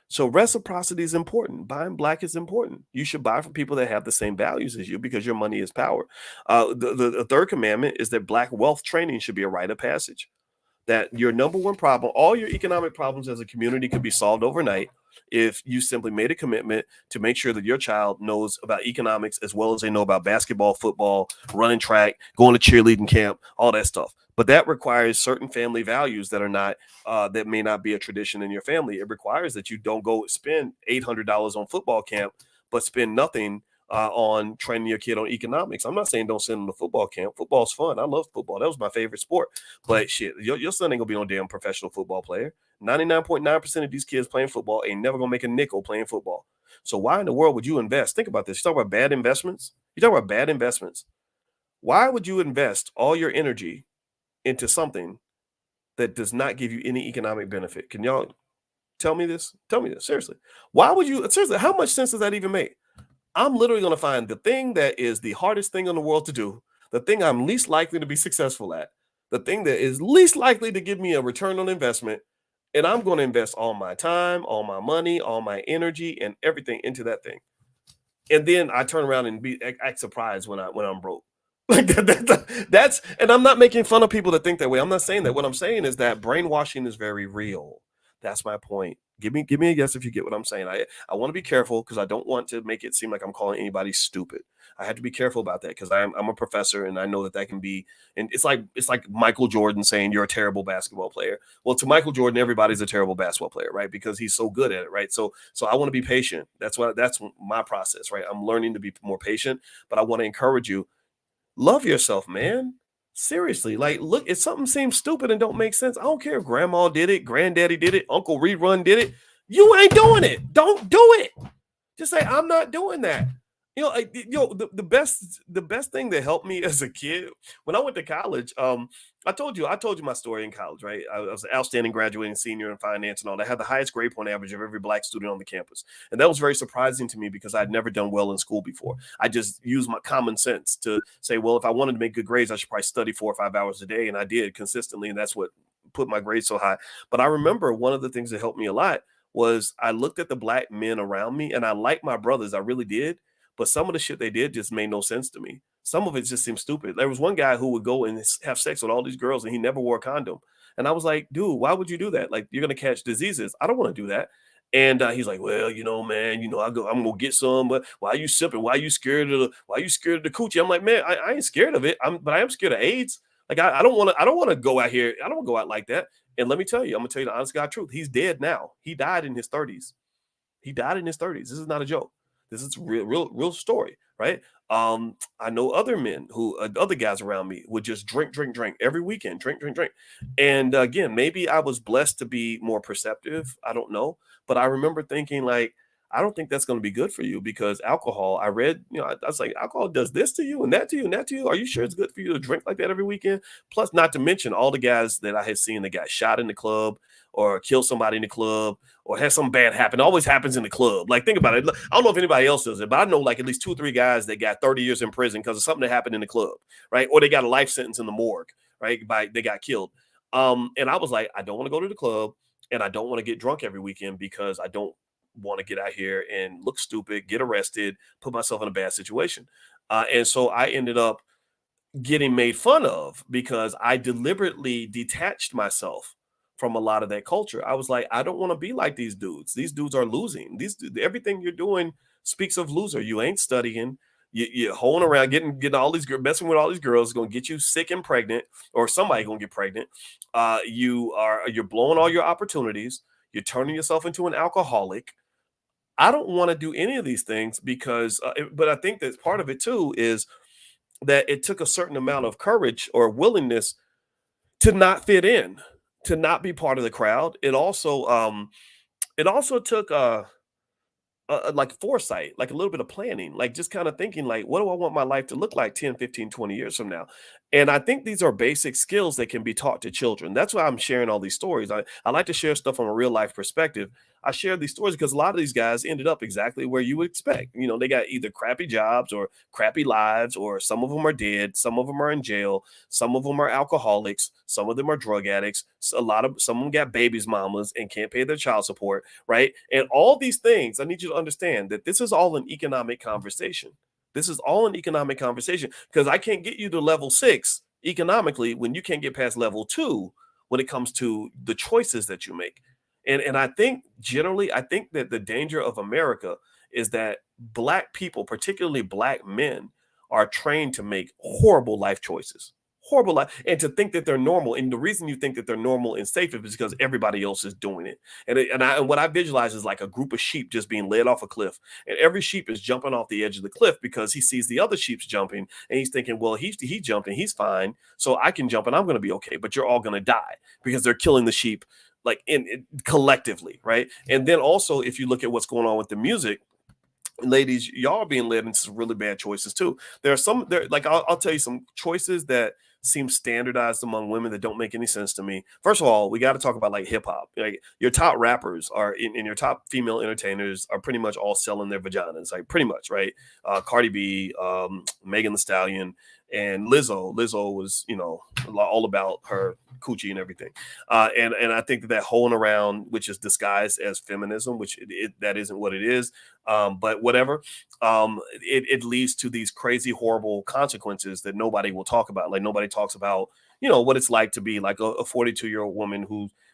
So reciprocity is important. Buying black is important. You should buy from people that have the same values as you, because your money is power. The third commandment is that black wealth training should be a rite of passage. That your number one problem, all your economic problems as a community, could be solved overnight if you simply made a commitment to make sure that your child knows about economics as well as they know about basketball, football, running track, going to cheerleading camp, all that stuff. But that requires certain family values that are not that may not be a tradition in your family. It requires that you don't go spend $800 on football camp, but spend nothing on training your kid on economics. I'm not saying don't send them to football camp. Football's fun. I love football. That was my favorite sport. But shit, your son ain't gonna be no damn professional football player. 99.9% of these kids playing football ain't never gonna make a nickel playing football. So why in the world would you invest? Think about this. You talk about bad investments. You talk about bad investments. Why would you invest all your energy into something that does not give you any economic benefit? Can y'all tell me this? Tell me this. Seriously. Why would you, seriously, how much sense does that even make? I'm literally going to find the thing that is the hardest thing in the world to do, the thing I'm least likely to be successful at, the thing that is least likely to give me a return on investment, and I'm going to invest all my time, all my money, all my energy, and everything into that thing. And then I turn around and act surprised when I'm broke. Like that's, and I'm not making fun of people that think that way. I'm not saying that. What I'm saying is that brainwashing is very real. That's my point. Give me a yes if you get what I'm saying. I want to be careful because I don't want to make it seem like I'm calling anybody stupid. I have to be careful about that because I'm a professor and I know that can be. And it's like Michael Jordan saying you're a terrible basketball player. Well, to Michael Jordan, everybody's a terrible basketball player, right? Because he's so good at it, right? So I want to be patient. That's my process, right? I'm learning to be more patient, but I want to encourage you. Love yourself, man. Seriously, like, look, if something seems stupid and don't make sense, I don't care if grandma did it, granddaddy did it, Uncle Rerun did it. You ain't doing it. Don't do it. Just say, I'm not doing that. The best thing that helped me as a kid when I went to college, I told you my story in college, right? I was an outstanding graduating senior in finance and all that. I had the highest grade point average of every black student on the campus. And that was very surprising to me because I'd never done well in school before. I just used my common sense to say, well, if I wanted to make good grades, I should probably study 4 or 5 hours a day. And I did consistently. And that's what put my grades so high. But I remember one of the things that helped me a lot was I looked at the black men around me and I liked my brothers. I really did. But some of the shit they did just made no sense to me. Some of it just seemed stupid. There was one guy who would go and have sex with all these girls and he never wore a condom. And I was like, dude, why would you do that? Like, you're going to catch diseases. I don't want to do that. And he's like, well, man, I'm gonna get some, but why are you sipping? Why are you scared of the coochie? I'm like, man, I ain't scared of it. But I am scared of AIDS. Like, I don't want to go out here. I don't want to go out like that. And let me tell you, I'm gonna tell you the honest God truth. He's dead now. He died in his 30s. He died in his 30s. This is not a joke. This is real story, right? I know other men who, other guys around me would just drink every weekend, drink. And again, maybe I was blessed to be more perceptive. I don't know. But I remember thinking, like, I don't think that's going to be good for you because alcohol, I read, I was like, alcohol does this to you and that to you and that to you. Are you sure it's good for you to drink like that every weekend? Plus, not to mention all the guys that I had seen that got shot in the club or killed somebody in the club or had something bad happen. It always happens in the club. Like, think about it. I don't know if anybody else does it, but I know like at least 2 or 3 guys that got 30 years in prison because of something that happened in the club, right? Or they got a life sentence in the morgue, right? They got killed. And I was like, I don't want to go to the club and I don't want to get drunk every weekend because I don't want to get out here and look stupid, get arrested, put myself in a bad situation. And so I ended up getting made fun of because I deliberately detached myself from a lot of that culture. I was like, I don't want to be like these dudes. These dudes are losing. Everything you're doing speaks of loser. You ain't studying. You're holding around, getting all these girls, messing with all these girls, going to get you sick and pregnant, or somebody going to get pregnant. You're blowing all your opportunities. You're turning yourself into an alcoholic. I don't want to do any of these things because, but I think that part of it too is that it took a certain amount of courage or willingness to not fit in, to not be part of the crowd. It also took like foresight, like a little bit of planning, like just kind of thinking like, what do I want my life to look like 10, 15, 20 years from now? And I think these are basic skills that can be taught to children. That's why I'm sharing all these stories. I like to share stuff from a real life perspective. I share these stories because a lot of these guys ended up exactly where you would expect. They got either crappy jobs or crappy lives, or some of them are dead, some of them are in jail, some of them are alcoholics, some of them are drug addicts. Some of them got babies mamas and can't pay their child support, right? And all these things, I need you to understand that this is all an economic conversation. This is all an economic conversation because I can't get you to level 6 economically when you can't get past level 2 when it comes to the choices that you make. And I think generally, I think that the danger of America is that black people, particularly black men, are trained to make horrible life choices. Horrible life, and to think that they're normal. And the reason you think that they're normal and safe is because everybody else is doing it. And what I visualize is like a group of sheep just being led off a cliff, and every sheep is jumping off the edge of the cliff because he sees the other sheep's jumping, and he's thinking, well, he jumped and he's fine, so I can jump and I'm going to be okay. But you're all going to die because they're killing the sheep like in collectively, right? And then also, if you look at what's going on with the music, ladies, y'all are being led into some really bad choices too. Like I'll tell you some choices that seem standardized among women that don't make any sense to me. First of all, we got to talk about like hip hop. Like your top rappers are in your top female entertainers are pretty much all selling their vaginas, like pretty much, right? Cardi B, Megan Thee Stallion, and Lizzo. Lizzo was, all about her coochie and everything. And I think that hoeing around, which is disguised as feminism, which that isn't what it is. But whatever, it leads to these crazy, horrible consequences that nobody will talk about. Like nobody talks about, what it's like to be like a 42-year-old woman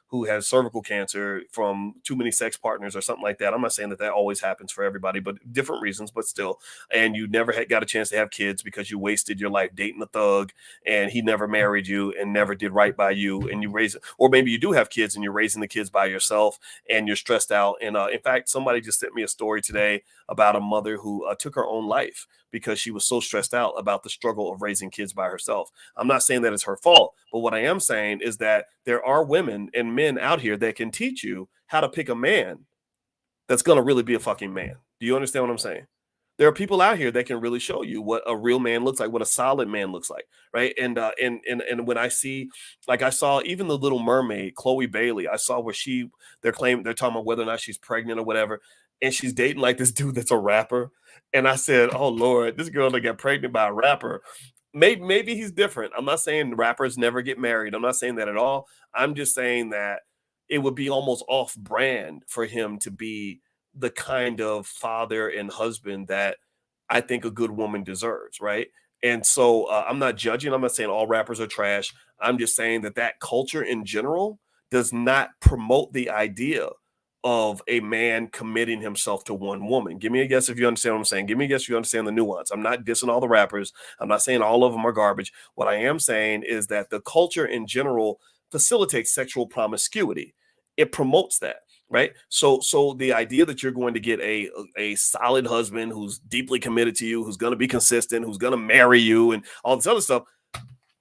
who has cervical cancer from too many sex partners or something like that. I'm not saying that that always happens for everybody, but different reasons, but still. And you never got a chance to have kids because you wasted your life dating a thug and he never married you and never did right by you. And you raise, or maybe you do have kids and you're raising the kids by yourself and you're stressed out. And in fact, somebody just sent me a story today about a mother who took her own life because she was so stressed out about the struggle of raising kids by herself. I'm not saying that it's her fault, but what I am saying is that there are women and men out here that can teach you how to pick a man that's going to really be a fucking man. Do you understand what I'm saying? There are people out here that can really show you what a real man looks like, what a solid man looks like, right? And when I see, like I saw even the Little Mermaid, Chloe Bailey, I saw where they're talking about whether or not she's pregnant or whatever, and she's dating like this dude that's a rapper, and I said, oh Lord, this girl that got pregnant by a rapper. Maybe he's different. I'm not saying rappers never get married. I'm not saying that at all. I'm just saying that it would be almost off brand for him to be the kind of father and husband that I think a good woman deserves, right? And so I'm not judging. I'm not saying all rappers are trash. I'm just saying that that culture in general does not promote the idea of a man committing himself to one woman. Give me a guess if you understand what I'm saying. Give me a guess if you understand the nuance. I'm not dissing all the rappers. I'm not saying all of them are garbage. What I am saying is that the culture in general facilitates sexual promiscuity. It promotes that, right? So the idea that you're going to get a solid husband who's deeply committed to you, who's going to be consistent, who's going to marry you and all this other stuff,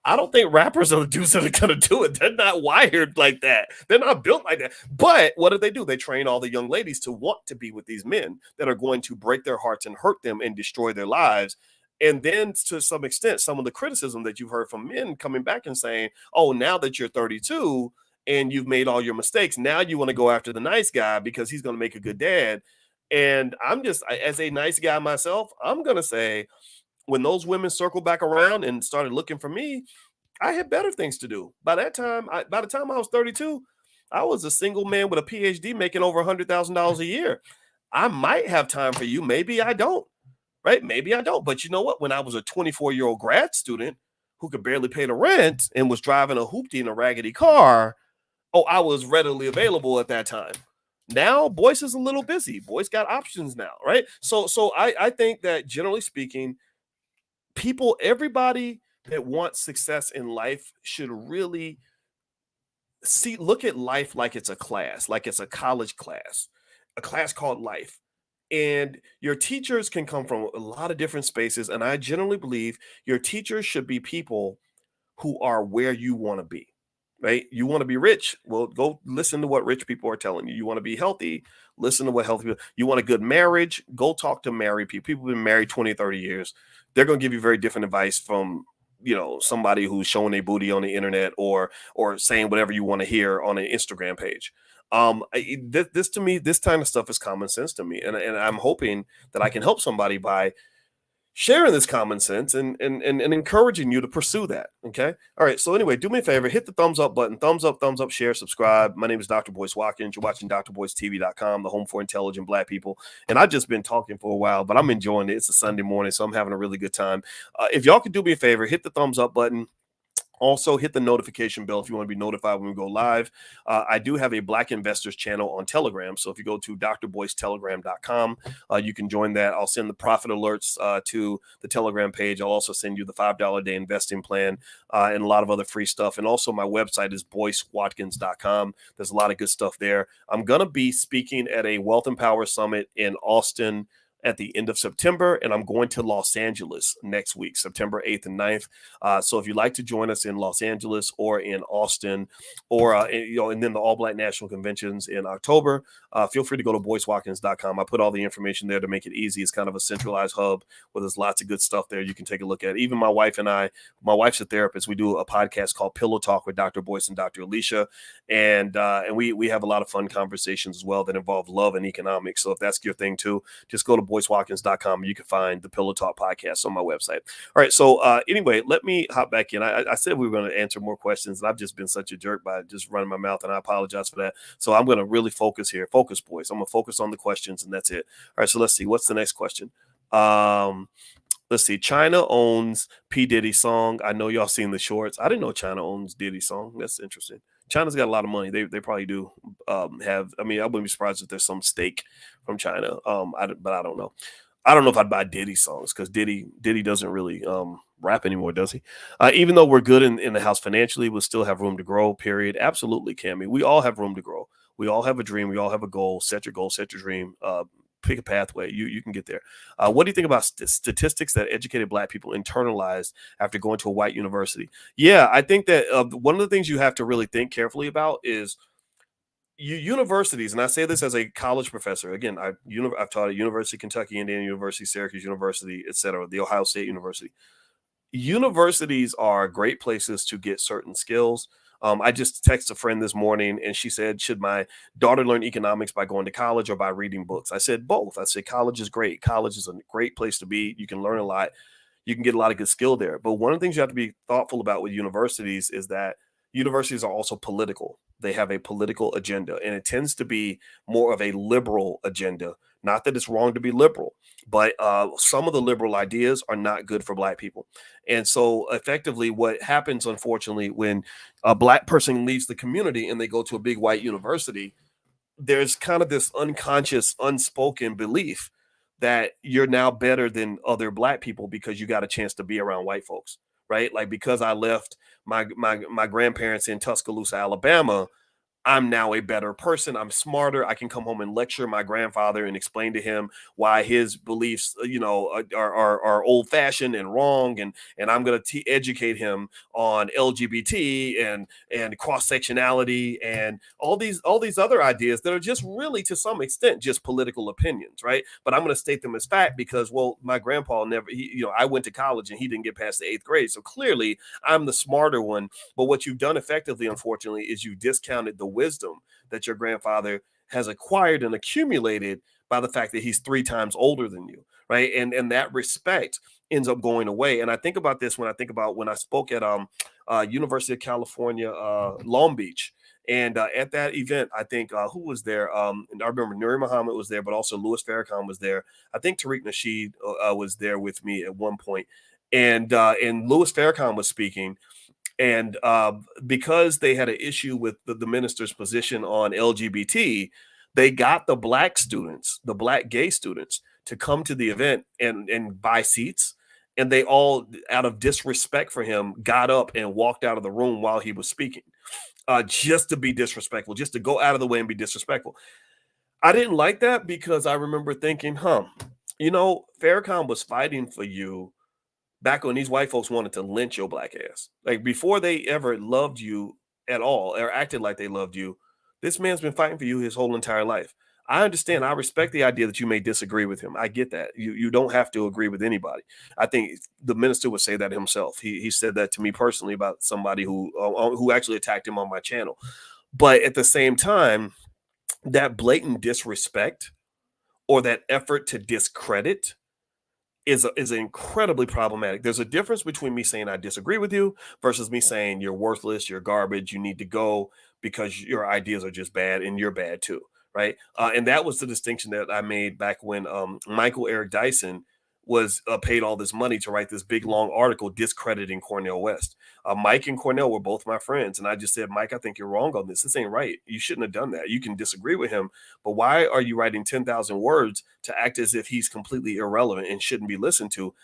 I don't think rappers are the dudes that are going to do it. They're not wired like that. They're not built like that. But what do? They train all the young ladies to want to be with these men that are going to break their hearts and hurt them and destroy their lives. And then to some extent, some of the criticism that you've heard from men coming back and saying, oh, now that you're 32 and you've made all your mistakes, now you want to go after the nice guy because he's going to make a good dad. And as a nice guy myself, I'm going to say, when those women circled back around and started looking for me, I had better things to do. By the time I was 32, I was a single man with a PhD making over $100,000 a year. I might have time for you. Maybe I don't, right? Maybe I don't. But you know what? When I was a 24-year-old grad student who could barely pay the rent and was driving a hoopty in a raggedy car, oh, I was readily available at that time. Now, Boyce is a little busy. Boyce got options now, right? So I think that generally speaking, everybody that wants success in life should really look at life like it's a class, like it's a college class, a class called life. And your teachers can come from a lot of different spaces. And I generally believe your teachers should be people who are where you want to be, right? You want to be rich. Well, go listen to what rich people are telling you. You want to be healthy. Listen to what healthy people. You want a good marriage. Go talk to married people. People who've been married 20, 30 years. They're going to give you very different advice from, somebody who's showing their booty on the internet or saying whatever you want to hear on an Instagram page. This to me, this kind of stuff is common sense to me. And I'm hoping that I can help somebody by sharing this common sense and encouraging you to pursue that. Okay. All right. So anyway, do me a favor, hit the thumbs up button, thumbs up, share, subscribe. My name is Dr. Boyce Watkins. You're watching drboycetv.com, the home for intelligent Black people. And I've just been talking for a while, but I'm enjoying it. It's a Sunday morning, so I'm having a really good time. If y'all could do me a favor, hit the thumbs up button. Also, hit the notification bell if you want to be notified when we go live. I do have a Black Investors channel on Telegram. So if you go to drboycetelegram.com, you can join that. I'll send the profit alerts to the Telegram page. I'll also send you the $5 a day investing plan and a lot of other free stuff. And also my website is boycewatkins.com. There's a lot of good stuff there. I'm going to be speaking at a Wealth and Power Summit in Austin at the end of September, and I'm going to Los Angeles next week, September 8th and 9th. So if you'd like to join us in Los Angeles or in Austin or, and then the All Black National Conventions in October, feel free to go to boycewatkins.com. I put all the information there to make it easy. It's kind of a centralized hub where there's lots of good stuff there you can take a look at. Even my wife and I, my wife's a therapist. We do a podcast called Pillow Talk with Dr. Boyce and Dr. Alicia. And we have a lot of fun conversations as well that involve love and economics. So if that's your thing too, just go to boycewatkins.com. You can find the Pillow Talk podcast on my website. All right. So anyway, let me hop back in. I said we were going to answer more questions, and I've just been such a jerk by just running my mouth, and I apologize for that. So I'm going to really focus here. Focus, boys. I'm going to focus on the questions, and that's it. All right. So let's see. What's the next question? Let's see. China owns P Diddy's song. I know y'all seen the shorts. I didn't know China owns Diddy's song. That's interesting. China's got a lot of money. They probably do have. I mean, I wouldn't be surprised if there's some stake from China. But I don't know. I don't know if I'd buy Diddy songs because Diddy doesn't really rap anymore, does he? Even though we're good in the house financially, we still have room to grow. Period. Absolutely, Cammy. We all have room to grow. We all have a dream. We all have a goal. Set your goal. Set your dream. Pick a pathway. You can get there. What do you think about statistics that educated Black people internalized after going to a white university? Yeah, I think that one of the things you have to really think carefully about is universities, and I say this as a college professor. Again, I've taught at University of Kentucky, Indiana University, Syracuse University, etc., the Ohio State University. Universities are great places to get certain skills. I just texted a friend this morning and she said, should my daughter learn economics by going to college or by reading books? I said, both. I said, college is great. College is a great place to be. You can learn a lot. You can get a lot of good skill there. But one of the things you have to be thoughtful about with universities is that universities are also political. They have a political agenda, and it tends to be more of a liberal agenda. Not that it's wrong to be liberal, but some of the liberal ideas are not good for Black people. And so, effectively, what happens, unfortunately, when a Black person leaves the community and they go to a big white university, there's kind of this unconscious, unspoken belief that you're now better than other Black people because you got a chance to be around white folks, right? Like because I left my grandparents in Tuscaloosa, Alabama, I'm now a better person. I'm smarter. I can come home and lecture my grandfather and explain to him why his beliefs, are old fashioned and wrong. And I'm going to educate him on LGBT and cross sectionality and all these other ideas that are just really to some extent just political opinions, right? But I'm going to state them as fact because, well, my grandpa never, I went to college and he didn't get past the 8th grade, so clearly I'm the smarter one. But what you've done effectively, unfortunately, is you discounted the wisdom that your grandfather has acquired and accumulated by the fact that he's 3 times older than you, right? And that respect ends up going away. And I think about this when I think about when I spoke at University of California, Long Beach. And at that event, I think who was there? And I remember Nuri Muhammad was there, but also Louis Farrakhan was there. I think Tariq Nasheed was there with me at one point. And Louis Farrakhan was speaking, and because they had an issue with the minister's position on LGBT, they got the Black students, the Black gay students, to come to the event and buy seats. And they all, out of disrespect for him, got up and walked out of the room while he was speaking, just to be disrespectful, just to go out of the way and be disrespectful. I didn't like that because I remember thinking, Farrakhan was fighting for you back when these white folks wanted to lynch your Black ass. Like before they ever loved you at all or acted like they loved you, this man's been fighting for you his whole entire life. I understand. I respect the idea that you may disagree with him. I get that. You don't have to agree with anybody. I think the minister would say that himself. He said that to me personally about somebody who actually attacked him on my channel. But at the same time, that blatant disrespect or that effort to discredit is incredibly problematic. There's a difference between me saying I disagree with you versus me saying you're worthless, you're garbage, you need to go because your ideas are just bad and you're bad too, right? And that was the distinction that I made back when Michael Eric Dyson was paid all this money to write this big long article discrediting Cornel West. Mike and Cornel were both my friends, and I just said, Mike, I think you're wrong on this. This ain't right. You shouldn't have done that. You can disagree with him, but why are you writing 10,000 words to act as if he's completely irrelevant and shouldn't be listened to?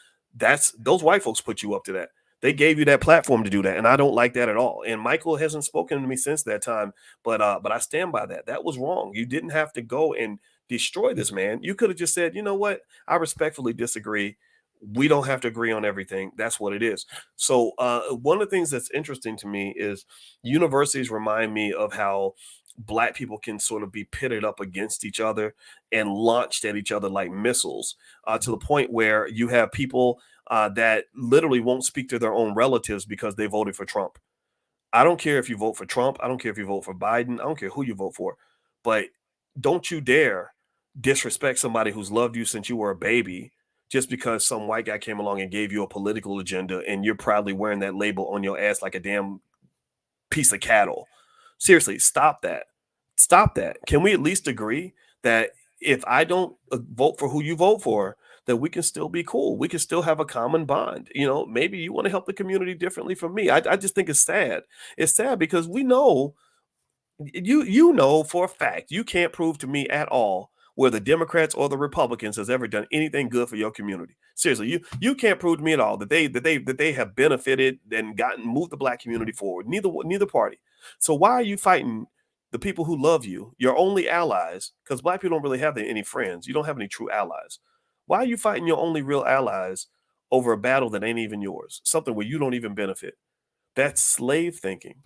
Those white folks put you up to that. They gave you that platform to do that, and I don't like that at all. And Michael hasn't spoken to me since that time, but I stand by that. That was wrong. You didn't have to go and destroy this man. You could have just said, you know what? I respectfully disagree. We don't have to agree on everything. That's what it is. So one of the things that's interesting to me is universities remind me of how Black people can sort of be pitted up against each other and launched at each other like missiles, to the point where you have people that literally won't speak to their own relatives because they voted for Trump. I don't care if you vote for Trump. I don't care if you vote for Biden. I don't care who you vote for. But don't you dare disrespect somebody who's loved you since you were a baby just because some white guy came along and gave you a political agenda and you're proudly wearing that label on your ass like a damn piece of cattle. Seriously, stop that. Stop that. Can we at least agree that if I don't vote for who you vote for, that we can still be cool. We can still have a common bond. You know, maybe you want to help the community differently from me. I just think it's sad. It's sad because we know you know for a fact you can't prove to me at all where the Democrats or the Republicans has ever done anything good for your community. Seriously, you can't prove to me at all that they have benefited and gotten moved the black community forward. Neither party. So why are you fighting the people who love you, your only allies? Because black people don't really have any friends. You don't have any true allies. Why are you fighting your only real allies over a battle that ain't even yours? Something where you don't even benefit. That's slave thinking.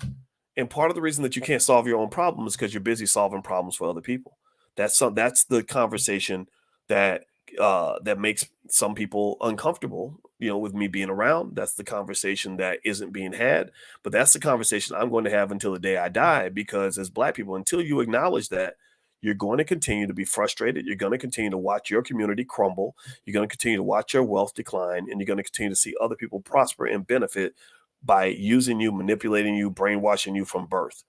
And part of the reason that you can't solve your own problem is because you're busy solving problems for other people. That's the conversation that that makes some people uncomfortable, you know, with me being around. That's the conversation that isn't being had. But that's the conversation I'm going to have until the day I die, because as black people, until you acknowledge that, you're going to continue to be frustrated. You're going to continue to watch your community crumble. You're going to continue to watch your wealth decline, and you're going to continue to see other people prosper and benefit by using you, manipulating you, brainwashing you from birth.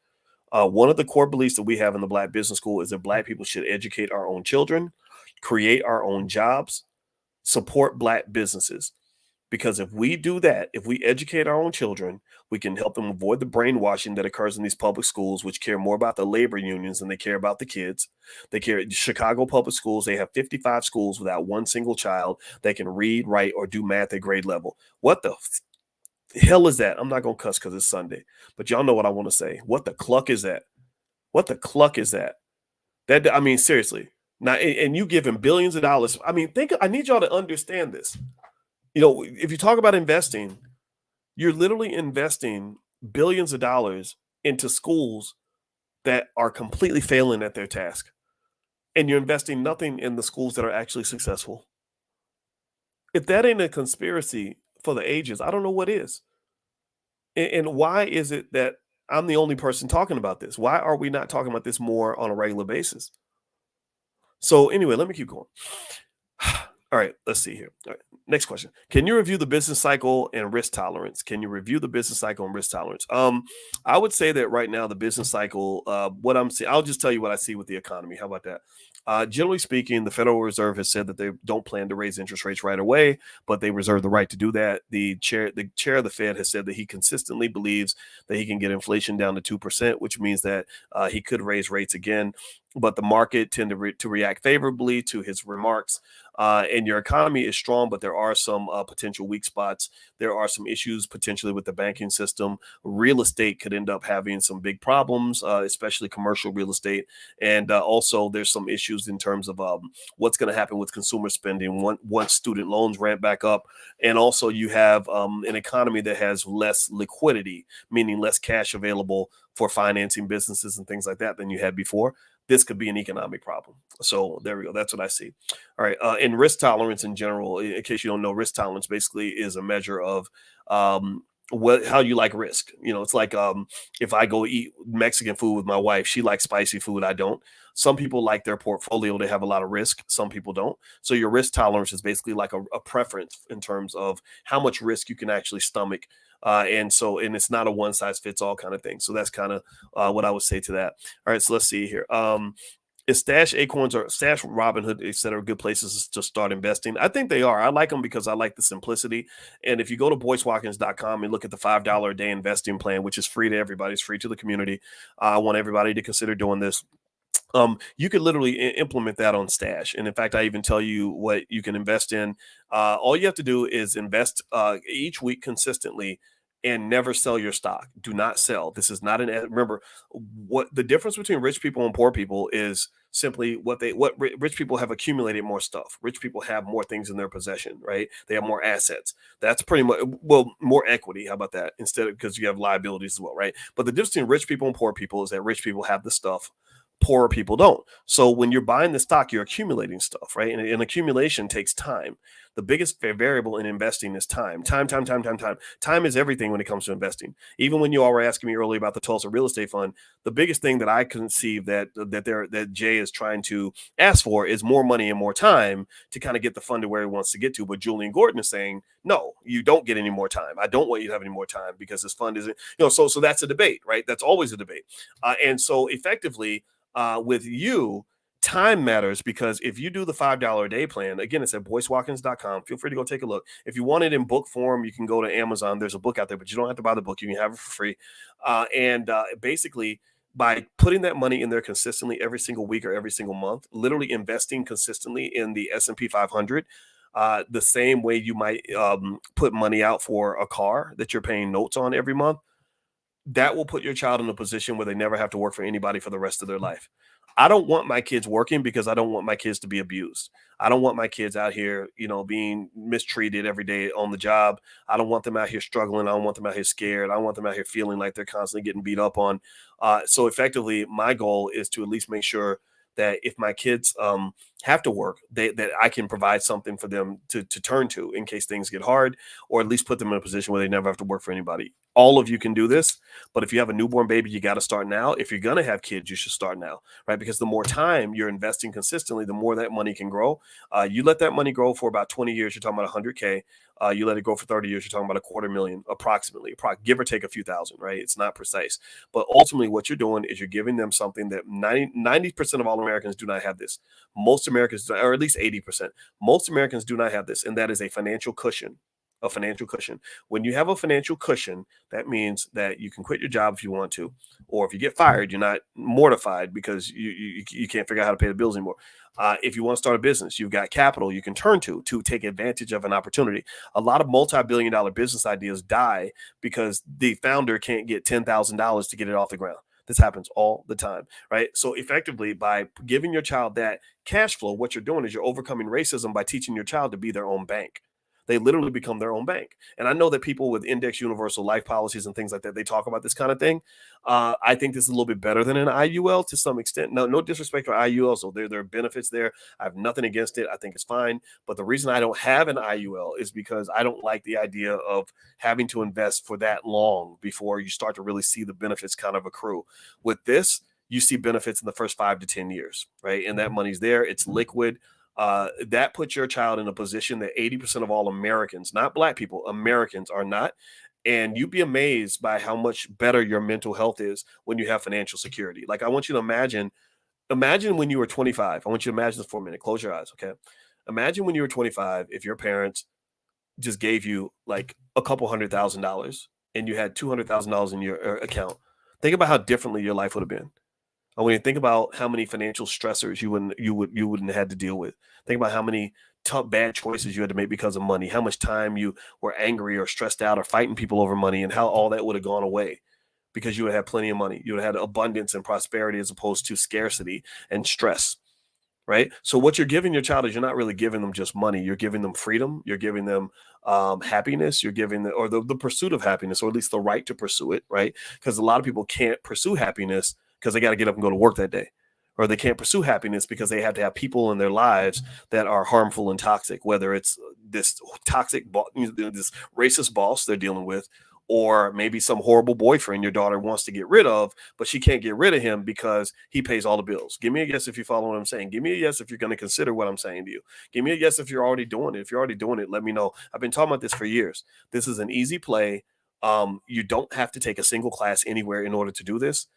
One of the core beliefs that we have in the Black Business School is that black people should educate our own children, create our own jobs, support black businesses. Because if we do that, if we educate our own children, we can help them avoid the brainwashing that occurs in these public schools, which care more about the labor unions than they care about the kids. They care. Chicago public schools, they have 55 schools without one single child that can read, write, or do math at grade level. What the hell is that? I'm not going to cuss because it's Sunday, but y'all know what I want to say. What the cluck is that? What the cluck is that? I mean, seriously. Now, and you giving billions of dollars. I mean, I need y'all to understand this. You know, if you talk about investing, you're literally investing billions of dollars into schools that are completely failing at their task. And you're investing nothing in the schools that are actually successful. If that ain't a conspiracy for the ages, I don't know what is. And why is it that I'm the only person talking about this? Why are we not talking about this more on a regular basis? So anyway, let me keep going. All right, let's see here. All right, next question. Can you review the business cycle and risk tolerance? Can you review the business cycle and risk tolerance? I would say that right now the business cycle, what I'm seeing, I'll just tell you what I see with the economy. How about that? Generally speaking, the Federal Reserve has said that they don't plan to raise interest rates right away, but they reserve the right to do that. The chair of the Fed has said that he consistently believes that he can get inflation down to 2%, which means that he could raise rates again. But the market tend to react favorably to his remarks. And your economy is strong, but there are some potential weak spots. There are some issues potentially with the banking system. Real estate could end up having some big problems, especially commercial real estate. And also there's some issues in terms of what's going to happen with consumer spending once student loans ramp back up. And also you have an economy that has less liquidity, meaning less cash available for financing businesses and things like that than you had before. This could be an economic problem. So there we go. That's what I see. All right. And risk tolerance in general, in case you don't know, risk tolerance basically is a measure of how you like risk. You know, it's like if I go eat Mexican food with my wife, she likes spicy food. I don't. Some people like their portfolio to have a lot of risk. Some people don't. So your risk tolerance is basically like a preference in terms of how much risk you can actually stomach. And it's not a one size fits all kind of thing. So that's kind of what I would say to that. All right, so let's see here. Is Stash, Acorns, or Stash, Robinhood, et cetera, good places to start investing? I think they are. I like them because I like the simplicity. And if you go to BoyceWatkins.com and look at the $5 a day investing plan, which is free to everybody, it's free to the community. I want everybody to consider doing this. You could literally implement that on Stash. And in fact, I even tell you what you can invest in. All you have to do is invest each week consistently and never sell your stock. Do not sell. This is not remember what the difference between rich people and poor people is simply what rich people have accumulated more stuff. Rich people have more things in their possession, right? They have more assets. That's pretty much, well, more equity. How about that? Instead of, because you have liabilities as well, right? But the difference between rich people and poor people is that rich people have the stuff, poorer people don't. So when you're buying the stock, you're accumulating stuff, right? And accumulation takes time. The biggest variable in investing is time. Time is everything when it comes to investing. Even when you all were asking me earlier about the Tulsa real estate fund, the biggest thing that I conceive that Jay is trying to ask for is more money and more time to kind of get the fund to where he wants to get to. But Julian Gordon is saying, no, you don't get any more time. I don't want you to have any more time because this fund isn't, so that's a debate, right? That's always a debate. And so effectively, with you, time matters, because if you do the $5 a day plan, again, it's at boycewatkins.com. Feel free to go take a look. If you want it in book form, you can go to Amazon. There's a book out there, but you don't have to buy the book. You can have it for free. And basically, by putting that money in there consistently every single week or every single month, literally investing consistently in the S&P 500, the same way you might put money out for a car that you're paying notes on every month, that will put your child in a position where they never have to work for anybody for the rest of their life. I don't want my kids working because I don't want my kids to be abused. I don't want my kids out here, being mistreated every day on the job. I don't want them out here struggling. I don't want them out here scared. I don't want them out here feeling like they're constantly getting beat up on. So effectively, my goal is to at least make sure that if my kids have to work, that I can provide something for them to turn to in case things get hard, or at least put them in a position where they never have to work for anybody. All of you can do this, but if you have a newborn baby, you got to start now. If you're going to have kids, you should start now, right? Because the more time you're investing consistently, the more that money can grow. You let that money grow for about 20 years, you're talking about 100K. You let it go for 30 years, you're talking about $250,000 approximately, give or take a few thousand, right? It's not precise. But ultimately, what you're doing is you're giving them something that 90% of all Americans do not have this. Most Americans, or at least 80%, most Americans do not have this, and that is a financial cushion. A financial cushion. When you have a financial cushion, that means that you can quit your job if you want to, or if you get fired, you're not mortified because you can't figure out how to pay the bills anymore. If you want to start a business, you've got capital you can turn to take advantage of an opportunity. A lot of multi-billion-dollar business ideas die because the founder can't get $10,000 to get it off the ground. This happens all the time, right? So effectively, by giving your child that cash flow, what you're doing is you're overcoming racism by teaching your child to be their own bank. They literally become their own bank. And I know that people with index universal life policies and things like that, they talk about this kind of thing. I think this is a little bit better than an IUL to some extent. No disrespect to IUL. So there are benefits there. I have nothing against it. I think it's fine. But the reason I don't have an IUL is because I don't like the idea of having to invest for that long before you start to really see the benefits kind of accrue. With this, you see benefits in the first 5 to 10 years, right? And that money's there. It's liquid. That puts your child in a position that 80% of all Americans, not black people, Americans are not. And you'd be amazed by how much better your mental health is when you have financial security. Like, I want you to imagine when you were 25. I want you to imagine this for a minute. Close your eyes. Okay. Imagine when you were 25, if your parents just gave you like a couple $100,000 and you had $200,000 in your account. Think about how differently your life would have been. I mean, think about how many financial stressors you wouldn't have had to deal with. Think about how many tough, bad choices you had to make because of money, how much time you were angry or stressed out or fighting people over money, and how all that would have gone away because you would have plenty of money. You would have had abundance and prosperity as opposed to scarcity and stress, right? So what you're giving your child is you're not really giving them just money. You're giving them freedom. You're giving them happiness. You're giving them, or the pursuit of happiness, or at least the right to pursue it, right? Because a lot of people can't pursue happiness because they got to get up and go to work that day, or they can't pursue happiness because they have to have people in their lives that are harmful and toxic, whether it's this toxic, this racist boss they're dealing with, or maybe some horrible boyfriend your daughter wants to get rid of, but she can't get rid of him because he pays all the bills. Give me a yes if you follow what I'm saying. Give me a yes if you're going to consider what I'm saying to you. Give me a yes if you're already doing it. If you're already doing it, let me know. I've been talking about this for years. This is an easy play. You don't have to take a single class anywhere in order to do this.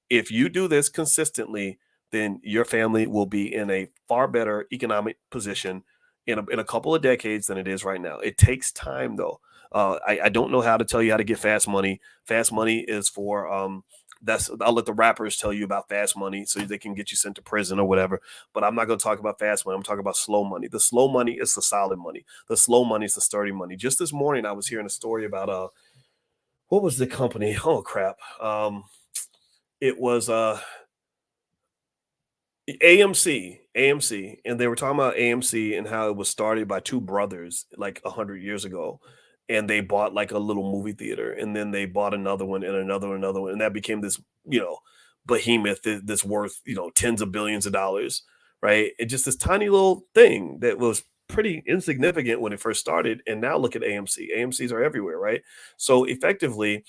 If you do this consistently, then your family will be in a far better economic position in a couple of decades than it is right now. It takes time, though. I don't know how to tell you how to get fast money. Fast money is for I'll let the rappers tell you about fast money so they can get you sent to prison or whatever. But I'm not going to talk about fast money. I'm talking about slow money. The slow money is the solid money. The slow money is the sturdy money. Just this morning, I was hearing a story about what was the company? Oh crap. It was AMC, and they were talking about AMC and how it was started by two brothers like 100 years ago, and they bought like a little movie theater, and then they bought another one and another one, and that became this behemoth that's worth tens of billions of dollars, right? It's just this tiny little thing that was pretty insignificant when it first started, and now look at AMC. AMC's are everywhere, right? So effectively,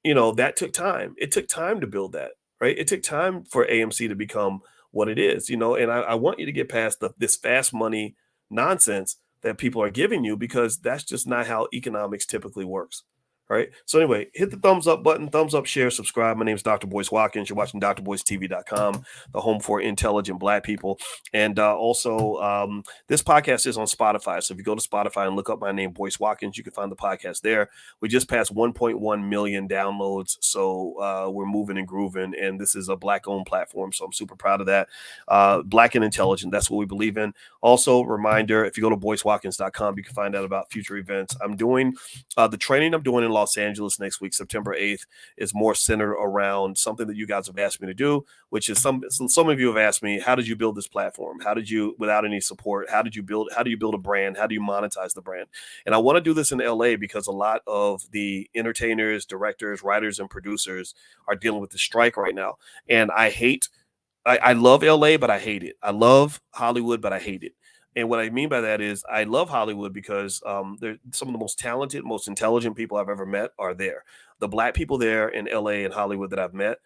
that took time. It took time to build that, right? It took time for AMC to become what it is, and I want you to get past this fast money nonsense that people are giving you, because that's just not how economics typically works, All right. So anyway, hit the thumbs up button, thumbs up, share, subscribe. My name is Dr. Boyce Watkins. You're watching drboycetv.com, the home for intelligent Black people. And this podcast is on Spotify. So if you go to Spotify and look up my name, Boyce Watkins, you can find the podcast there. We just passed 1.1 million downloads. So we're moving and grooving. And this is a Black-owned platform. So I'm super proud of that. Black and intelligent. That's what we believe in. Also, reminder, if you go to boycewatkins.com, you can find out about future events. I'm doing the training I'm doing in Los Angeles next week, September 8th, is more centered around something that you guys have asked me to do, which is some of you have asked me, how did you build this platform? How did you, without any support, how do you build a brand? How do you monetize the brand? And I want to do this in LA because a lot of the entertainers, directors, writers, and producers are dealing with the strike right now. And I love LA, but I hate it. I love Hollywood, but I hate it. And what I mean by that is I love Hollywood because they're some of the most talented, most intelligent people I've ever met are there. The Black people there in LA and Hollywood that I've met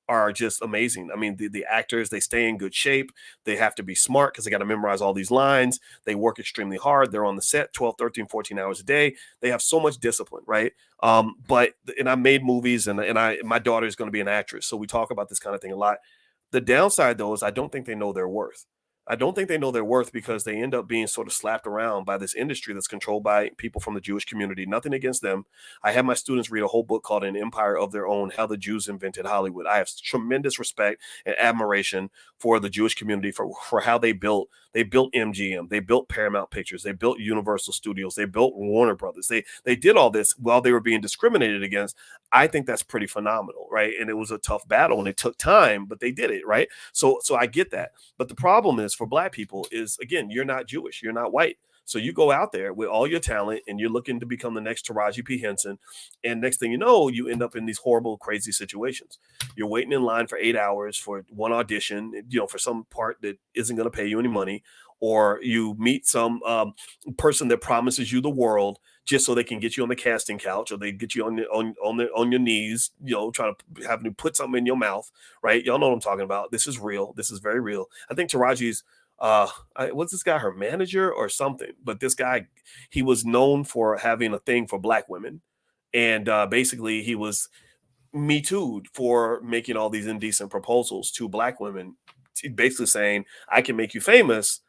are just amazing. I mean, the actors, they stay in good shape. They have to be smart because they got to memorize all these lines. They work extremely hard. They're on the set 12, 13, 14 hours a day. They have so much discipline, right? And I made movies and my daughter is going to be an actress. So we talk about this kind of thing a lot. The downside, though, is I don't think they know their worth. I don't think they know their worth because they end up being sort of slapped around by this industry that's controlled by people from the Jewish community. Nothing against them. I have my students read a whole book called An Empire of Their Own, How the Jews Invented Hollywood. I have tremendous respect and admiration for the Jewish community for how they built MGM, they built Paramount Pictures, they built Universal Studios, they built Warner Brothers. They did all this while they were being discriminated against. I think that's pretty phenomenal, right? And it was a tough battle and it took time, but they did it, right? So I get that. But the problem is for Black people is, again, you're not Jewish, you're not white. So you go out there with all your talent and you're looking to become the next Taraji P. Henson. And next thing you know, you end up in these horrible, crazy situations. You're waiting in line for 8 hours for one audition, for some part that isn't going to pay you any money. Or you meet some person that promises you the world just so they can get you on the casting couch, or they get you on your knees, trying to have to put something in your mouth, right? Y'all know what I'm talking about. This is real. This is very real. I think Taraji's what's this guy, her manager or something? But this guy, he was known for having a thing for Black women, and basically he was Me Too'd for making all these indecent proposals to Black women, basically saying, I can make you famous,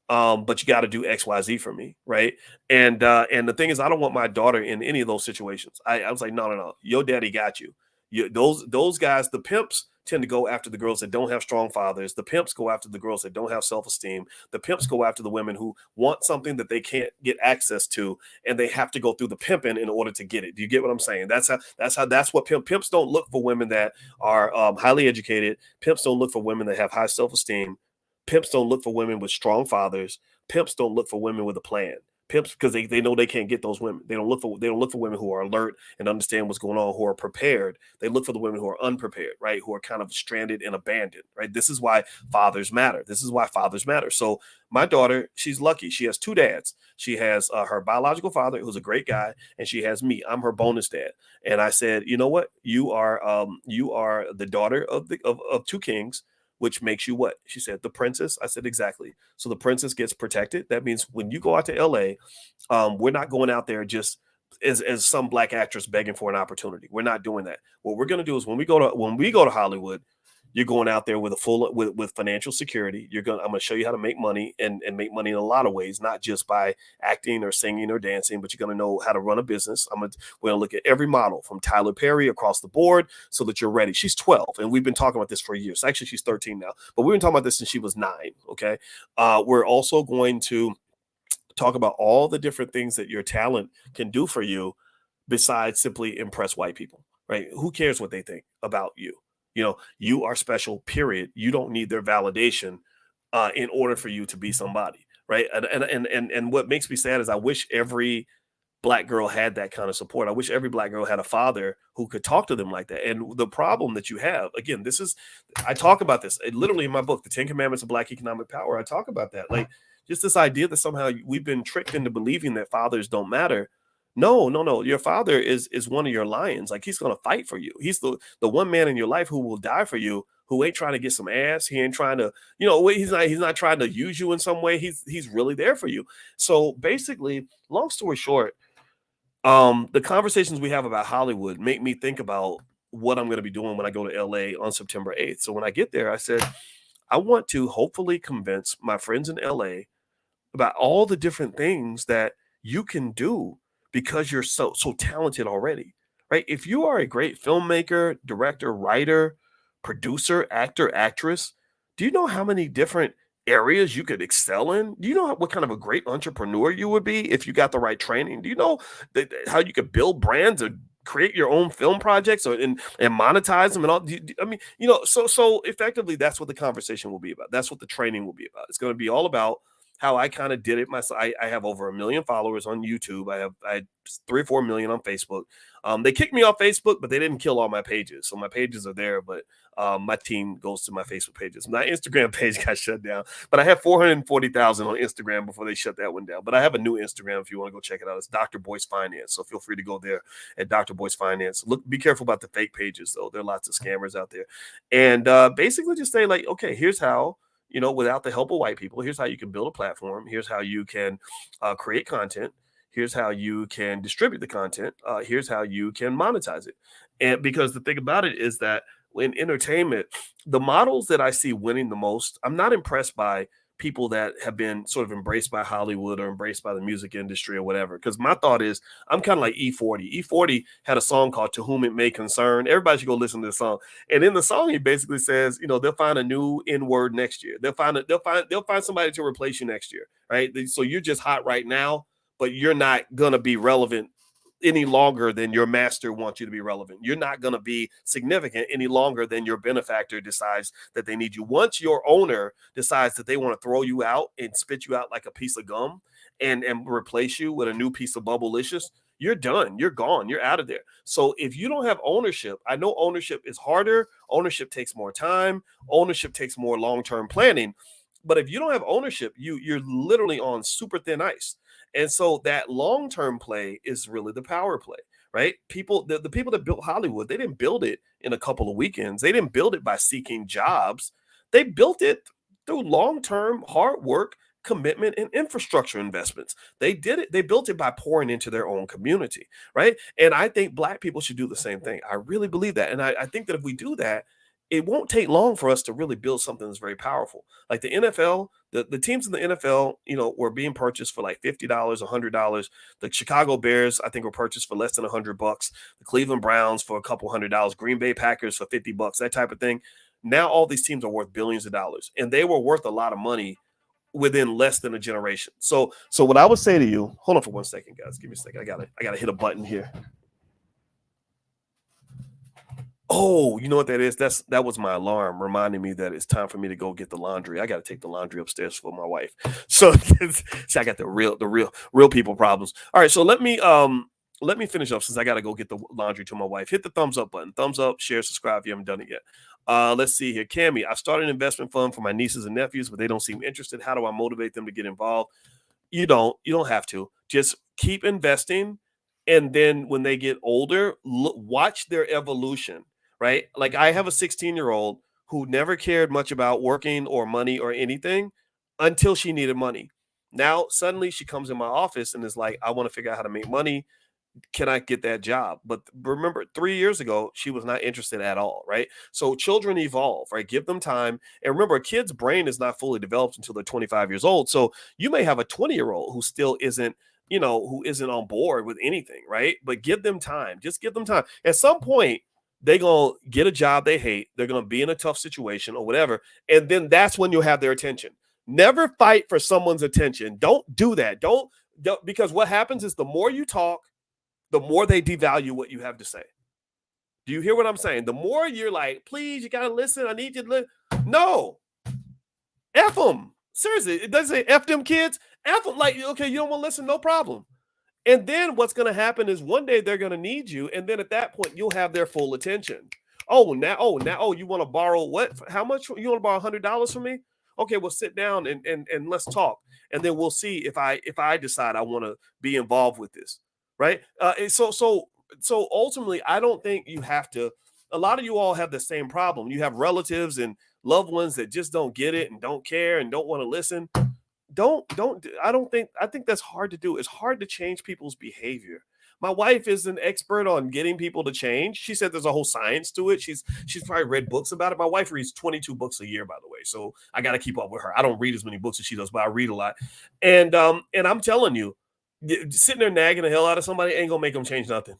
but you got to do XYZ for me, right? And the thing is, I don't want my daughter in any of those situations. I was like, no, your daddy got you. Those guys, the pimps, tend to go after the girls that don't have strong fathers. The pimps go after the girls that don't have self-esteem. The pimps go after the women who want something that they can't get access to, and they have to go through the pimping in order to get it. Do you get what I'm saying? That's what pimps don't look for women that are highly educated. Pimps don't look for women that have high self-esteem. Pimps don't look for women with strong fathers. Pimps don't look for women with a plan. Pimps, because they know they can't get those women. They don't look for women who are alert and understand what's going on, who are prepared. They look for the women who are unprepared, right? Who are kind of stranded and abandoned, right? This is why fathers matter. So my daughter, she's lucky. She has two dads. She has her biological father, who's a great guy, and she has me. I'm her bonus dad. And I said, you know what? You are the daughter of two kings. Which makes you what? She said, the princess. I said, exactly. So the princess gets protected. That means when you go out to LA, we're not going out there just as some Black actress begging for an opportunity. We're not doing that. What we're going to do is when we go to Hollywood, you're going out there with with financial security. I'm going to show you how to make money and make money in a lot of ways, not just by acting or singing or dancing, but you're going to know how to run a business. We're going to look at every model from Tyler Perry across the board so that you're ready. She's 12 and we've been talking about this for years. Actually, she's 13 now, but we've been talking about this since she was 9. Okay. We're also going to talk about all the different things that your talent can do for you besides simply impress white people, right? Who cares what they think about you? You are special, period. You don't need their validation in order for you to be somebody, right? And what makes me sad is I wish every Black girl had that kind of support. I wish every Black girl had a father who could talk to them like that. And the problem that you have, again, I talk about this literally in my book, The 10 Commandments of Black Economic Power. I talk about that. Like just this idea that somehow we've been tricked into believing that fathers don't matter. No. Your father is one of your lions. Like he's going to fight for you. He's the one man in your life who will die for you, who ain't trying to get some ass. He ain't trying to, he's not trying to use you in some way. He's really there for you. So basically, long story short, The conversations we have about Hollywood make me think about what I'm going to be doing when I go to LA on September 8th. So when I get there, I said, I want to hopefully convince my friends in LA about all the different things that you can do because you're so talented already, right? If you are a great filmmaker, director, writer, producer, actor, actress, do you know how many different areas you could excel in? Do you know what kind of a great entrepreneur you would be if you got the right training? Do you know how you could build brands or create your own film projects or and monetize them and all? I mean, so effectively, that's what the conversation will be about. That's what the training will be about. It's going to be all about how I kind of did it myself. I have over 1 million followers on YouTube. I had 3 or 4 million on Facebook. They kicked me off Facebook, but they didn't kill all my pages. So my pages are there, but my team goes to my Facebook pages. My Instagram page got shut down, but I had 440,000 on Instagram before they shut that one down. But I have a new Instagram if you want to go check it out. It's Dr. Boyce Finance. So feel free to go there at Dr. Boyce Finance. Look, be careful about the fake pages though. There are lots of scammers out there. And basically just say like, okay, here's how, without the help of white people, here's how you can build a platform. Here's how you can create content. Here's how you can distribute the content. Here's how you can monetize it. And because the thing about it is that in entertainment, the models that I see winning the most, I'm not impressed by people that have been sort of embraced by Hollywood or embraced by the music industry or whatever. Because my thought is, I'm kind of like E40. E40 had a song called "To Whom It May Concern." Everybody should go listen to the song. And in the song, he basically says, they'll find a new N word next year. They'll find somebody to replace you next year, right? So you're just hot right now, but you're not gonna be relevant any longer than your master wants you to be relevant. You're not going to be significant any longer than your benefactor decides that they need you. Once your owner decides that they want to throw you out and spit you out like a piece of gum and replace you with a new piece of bubblicious, you're done. You're gone. You're out of there. So if you don't have ownership, I know ownership is harder. Ownership takes more time. Ownership takes more long-term planning. But if you don't have ownership, you're literally on super thin ice. And so that long-term play is really the power play, right? The people that built Hollywood, they didn't build it in a couple of weekends. They didn't build it by seeking jobs. They built it through long-term hard work, commitment, and infrastructure investments. They did it. They built it by pouring into their own community, right? And I think Black people should do the same thing. I really believe that. And I think that if we do that, it won't take long for us to really build something that's very powerful. Like the NFL, the teams in the NFL, were being purchased for like $50, $100. The Chicago Bears, I think, were purchased for less than $100. The Cleveland Browns for a couple $100. Green Bay Packers for $50. That type of thing. Now all these teams are worth billions of dollars, and they were worth a lot of money within less than a generation. So what I would say to you, hold on for 1 second, guys. Give me a second. I gotta hit a button here. Oh, you know what that is? That was my alarm reminding me that it's time for me to go get the laundry. I got to take the laundry upstairs for my wife. So, see, I got the real people problems. All right, so let me finish up since I got to go get the laundry to my wife. Hit the thumbs up button. Thumbs up, share, subscribe if you haven't done it yet. Let's see here. Cammy, I started an investment fund for my nieces and nephews, but they don't seem interested. How do I motivate them to get involved? You don't have to. Just keep investing, and then when they get older, watch their evolution, right? Like I have a 16-year-old who never cared much about working or money or anything until she needed money. Now suddenly she comes in my office and is like, I want to figure out how to make money. Can I get that job? But remember, 3 years ago, she was not interested at all, right? So children evolve, right? Give them time. And remember, a kid's brain is not fully developed until they're 25 years old. So you may have a 20-year-old who still isn't, who isn't on board with anything, right? But give them time. Just give them time. At some point, they're going to get a job they hate. They're going to be in a tough situation or whatever. And then that's when you'll have their attention. Never fight for someone's attention. Don't do that. Don't because what happens is the more you talk, the more they devalue what you have to say. Do you hear what I'm saying? The more you're like, please, you got to listen. I need you to listen. No. F them. Seriously. It doesn't say F them kids. F them. Like, okay, you don't want to listen. No problem. And then what's going to happen is one day they're going to need you. And then at that point, you'll have their full attention. Oh, you want to borrow what? How much? You want to borrow $100 from me? Okay, well, sit down and let's talk. And then we'll see if I decide I want to be involved with this. Right. So ultimately, I don't think you have to. A lot of you all have the same problem. You have relatives and loved ones that just don't get it and don't care and don't want to listen. I think that's hard to do. It's hard to change people's behavior. My wife is an expert on getting people to change. She said there's a whole science to it. She's probably read books about it. My wife reads 22 books a year, by the way. So I got to keep up with her. I don't read as many books as she does, but I read a lot. And I'm telling you, sitting there nagging the hell out of somebody ain't gonna make them change nothing.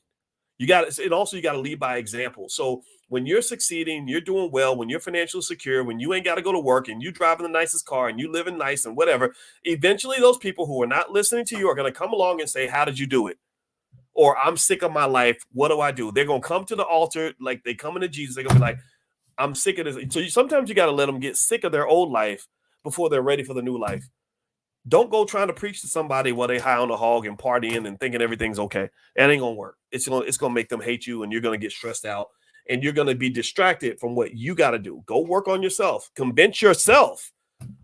You got to, and also you got to lead by example. So when you're succeeding, you're doing well, when you're financially secure, when you ain't got to go to work and you driving the nicest car and you living nice and whatever, eventually those people who are not listening to you are going to come along and say, how did you do it? Or I'm sick of my life. What do I do? They're going to come to the altar like they coming to Jesus. They're going to be like, I'm sick of this. So sometimes you got to let them get sick of their old life before they're ready for the new life. Don't go trying to preach to somebody while they high on the hog and partying and thinking everything's okay. That ain't gonna work. It's gonna make them hate you, and you're gonna get stressed out, and you're gonna be distracted from what you got to do. Go work on yourself. Convince yourself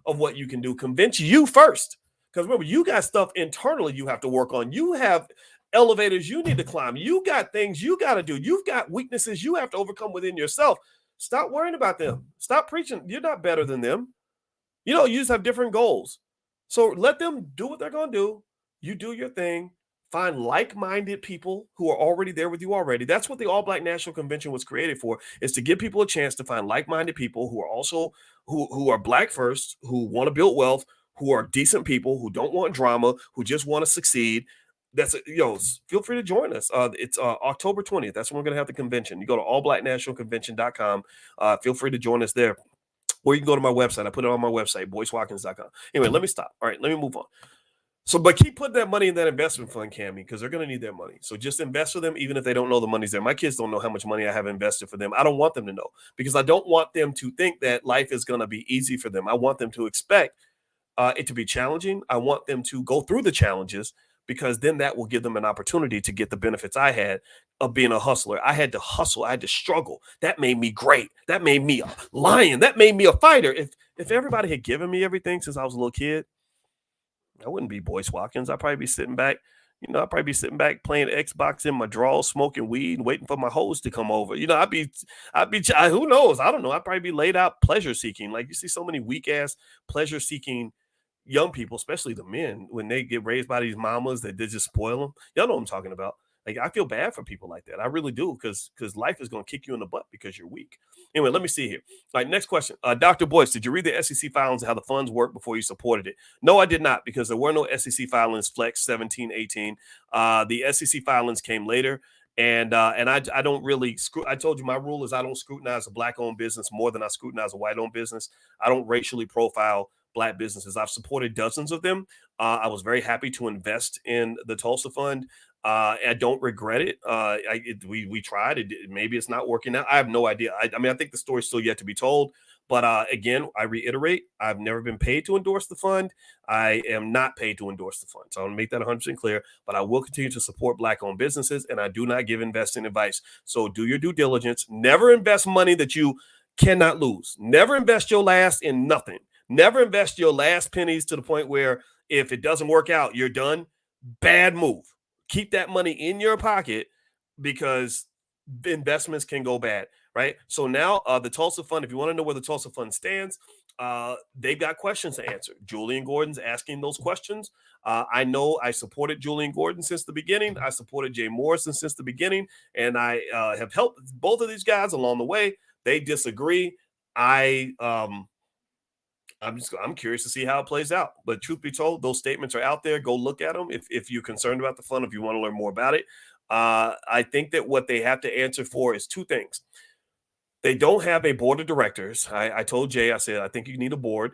of what you can do. Convince you first, because remember, you got stuff internally you have to work on. You have elevators you need to climb. You got things you got to do. You've got weaknesses you have to overcome within yourself. Stop worrying about them. Stop preaching. You're not better than them. You just have different goals. So let them do what they're going to do. You do your thing. Find like-minded people who are already there with you already. That's what the All Black National Convention was created for, is to give people a chance to find like-minded people who are also who are Black first, who want to build wealth, who are decent people, who don't want drama, who just want to succeed. Feel free to join us. It's October 20th. That's when we're going to have the convention. You go to allblacknationalconvention.com. Feel free to join us there. Or you can go to my website. I put it on my website, boycewatkins.com. Anyway, let me stop. All right, let me move on. So, but keep putting that money in that investment fund, Cammy, because they're going to need that money. So just invest for them, even if they don't know the money's there. My kids don't know how much money I have invested for them. I don't want them to know, because I don't want them to think that life is going to be easy for them. I want them to expect it to be challenging. I want them to go through the challenges, because then that will give them an opportunity to get the benefits I had of being a hustler. I had to hustle. I had to struggle. That made me great. That made me a lion. That made me a fighter. If everybody had given me everything since I was a little kid, I wouldn't be Boyce Watkins. I'd probably be sitting back. I'd probably be sitting back playing Xbox in my drawers, smoking weed, and waiting for my hoes to come over. Who knows? I don't know. I'd probably be laid out pleasure seeking. Like, you see so many weak ass pleasure seeking young people, especially the men, when they get raised by these mamas that they just spoil them. Y'all know what I'm talking about. Like, I feel bad for people like that. I really do, because life is going to kick you in the butt because you're weak. Anyway, let me see here. All right, next question. Dr. Boyce, did you read the SEC filings and how the funds work before you supported it? No, I did not, because there were no SEC filings Flex 17, 18. The SEC filings came later. And I don't really I told you my rule is I don't scrutinize a Black-owned business more than I scrutinize a white-owned business. I don't racially profile Black businesses. I've supported dozens of them. I was very happy to invest in the Tulsa Fund. I don't regret it. We tried it. Maybe it's not working out. I have no idea. I think the story's still yet to be told. But again, I reiterate, I've never been paid to endorse the fund. I am not paid to endorse the fund. So I want to make that 100% clear. But I will continue to support Black-owned businesses, and I do not give investing advice. So do your due diligence. Never invest money that you cannot lose. Never invest your last in nothing. Never invest your last pennies to the point where if it doesn't work out, you're done. Bad move. Keep that money in your pocket, because the investments can go bad, right? So now the Tulsa Fund, if you want to know where the Tulsa Fund stands, they've got questions to answer. Julian Gordon's asking those questions. I know I supported Julian Gordon since the beginning. I supported Jay Morrison since the beginning, and I have helped both of these guys along the way. They disagree. I'm curious to see how it plays out. But truth be told, those statements are out there. Go look at them if you're concerned about the fund, if you want to learn more about it. I think that what they have to answer for is two things. They don't have a board of directors. I told Jay, I said, I think you need a board.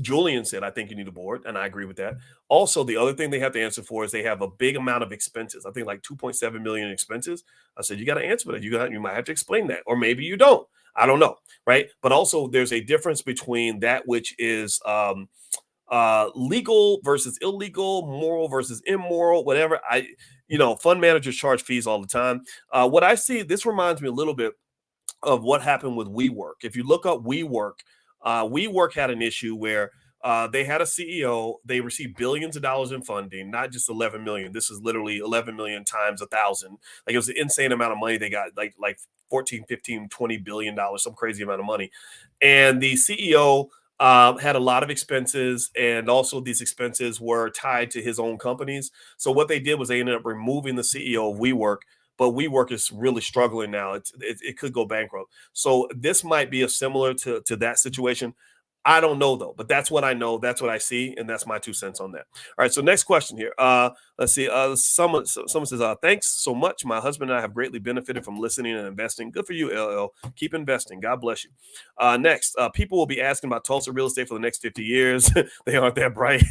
Julian said, I think you need a board, and I agree with that. Also, the other thing they have to answer for is they have a big amount of expenses. I think like 2.7 million in expenses. I said, you got to answer for that. You might have to explain that, or maybe you don't. I don't know, right? But also, there's a difference between that which is legal versus illegal, moral versus immoral, whatever. Fund managers charge fees all the time. What I see, this reminds me a little bit of what happened with WeWork. If you look up WeWork, WeWork had an issue where they had a CEO. They received billions of dollars in funding, not just 11 million. This is literally 11 million times 1,000. Like, it was an insane amount of money they got, like 14, 15, 20 billion dollars, some crazy amount of money. And the CEO had a lot of expenses, and also these expenses were tied to his own companies. So what they did was they ended up removing the CEO of WeWork, but WeWork is really struggling now. It could go bankrupt. So this might be a similar to that situation. I don't know though, but that's what I know. That's what I see, and that's my 2 cents on that. All right. So next question here. Let's see. Someone says, "Thanks so much. My husband and I have greatly benefited from listening and investing. Good for you, LL. Keep investing. God bless you." Next, people will be asking about Tulsa real estate for the next 50 years. They aren't that bright.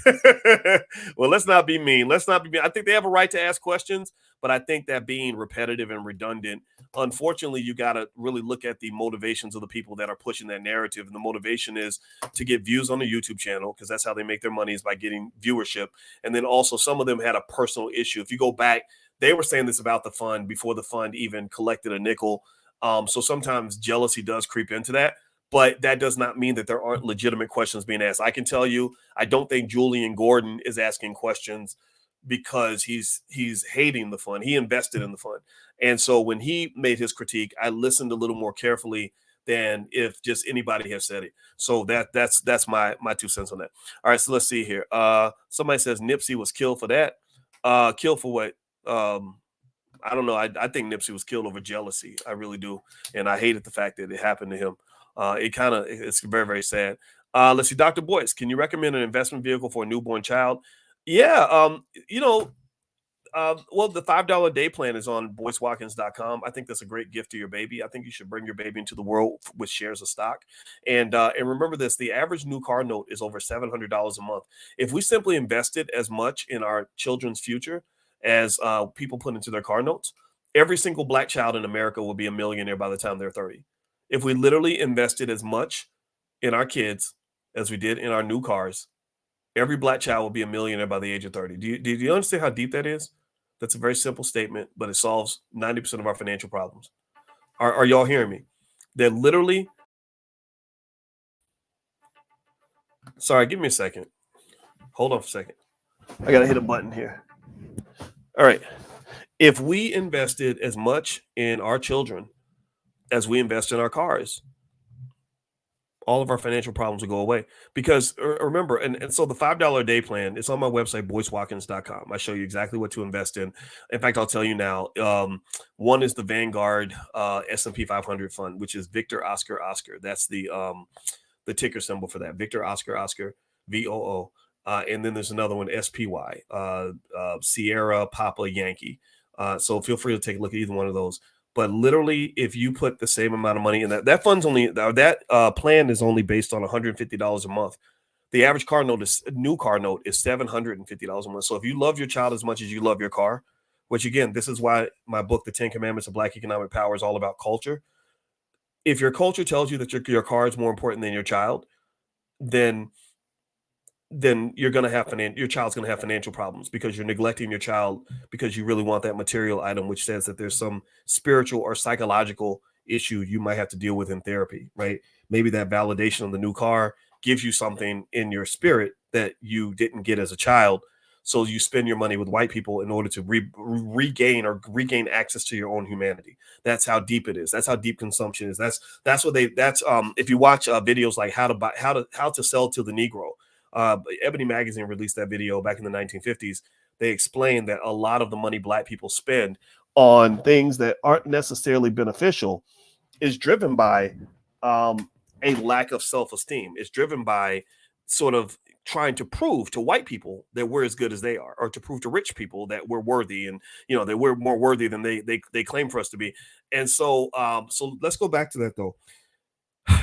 Well, let's not be mean. Let's not be mean. I think they have a right to ask questions, but I think that being repetitive and redundant, unfortunately, you got to really look at the motivations of the people that are pushing that narrative. And the motivation is to get views on the YouTube channel, because that's how they make their money, is by getting viewership. And then also, some of them had a personal issue. If you go back, they were saying this about the fund before the fund even collected a nickel. So sometimes jealousy does creep into that, but that does not mean that there aren't legitimate questions being asked. I can tell you, I don't think Julian Gordon is asking questions because he's hating the fund. He invested in the fund. And so when he made his critique, I listened a little more carefully than if just anybody has said it. So that's my 2 cents on that. All right, so let's see here. Somebody says Nipsey was killed for that. Killed for what? I don't know. I think Nipsey was killed over jealousy. I really do. And I hated the fact that it happened to him. It's very, very sad. Let's see. Dr. Boyce, can you recommend an investment vehicle for a newborn child? Yeah. Well, the $5 day plan is on BoyceWatkins.com. I think that's a great gift to your baby. I think you should bring your baby into the world with shares of stock. And remember this: the average new car note is over $700 a month. If we simply invested as much in our children's future as people put into their car notes, every single black child in America will be a millionaire by the time they're 30. If we literally invested as much in our kids as we did in our new cars, every black child will be a millionaire by the age of 30. Do you understand how deep that is? That's a very simple statement, but it solves 90% of our financial problems. Are y'all hearing me? They're literally, sorry, give me a second. Hold on for a second. I got to hit a button here. All right. If we invested as much in our children as we invest in our cars, all of our financial problems will go away. Because remember, and so the $5 a day plan is on my website, BoyceWatkins.com. I show you exactly what to invest in. In fact, I'll tell you now. One is the Vanguard S&P 500 fund, which is Victor Oscar Oscar. That's the ticker symbol for that. Victor Oscar Oscar, VOO. And then there's another one, SPY, Sierra Papa Yankee. So feel free to take a look at either one of those. But literally, if you put the same amount of money in that fund's only, that plan is only based on $150 a month. The average new car note is $750 a month. So if you love your child as much as you love your car, which again, this is why my book, The 10 Commandments of Black Economic Power, is all about culture. If your culture tells you that your car is more important than your child, then you're going to have your child's going to have financial problems, because you're neglecting your child because you really want that material item, which says that there's some spiritual or psychological issue you might have to deal with in therapy, right? Maybe that validation of the new car gives you something in your spirit that you didn't get as a child. So you spend your money with white people in order to regain access to your own humanity. That's how deep it is. That's how deep consumption is. That's what if you watch videos like how to sell to the Negro, Ebony Magazine released that video back in the 1950s. They explained that a lot of the money black people spend on things that aren't necessarily beneficial is driven by a lack of self-esteem. It's driven by sort of trying to prove to white people that we're as good as they are, or to prove to rich people that we're worthy, and that we're more worthy than they claim for us to be. And so let's go back to that though.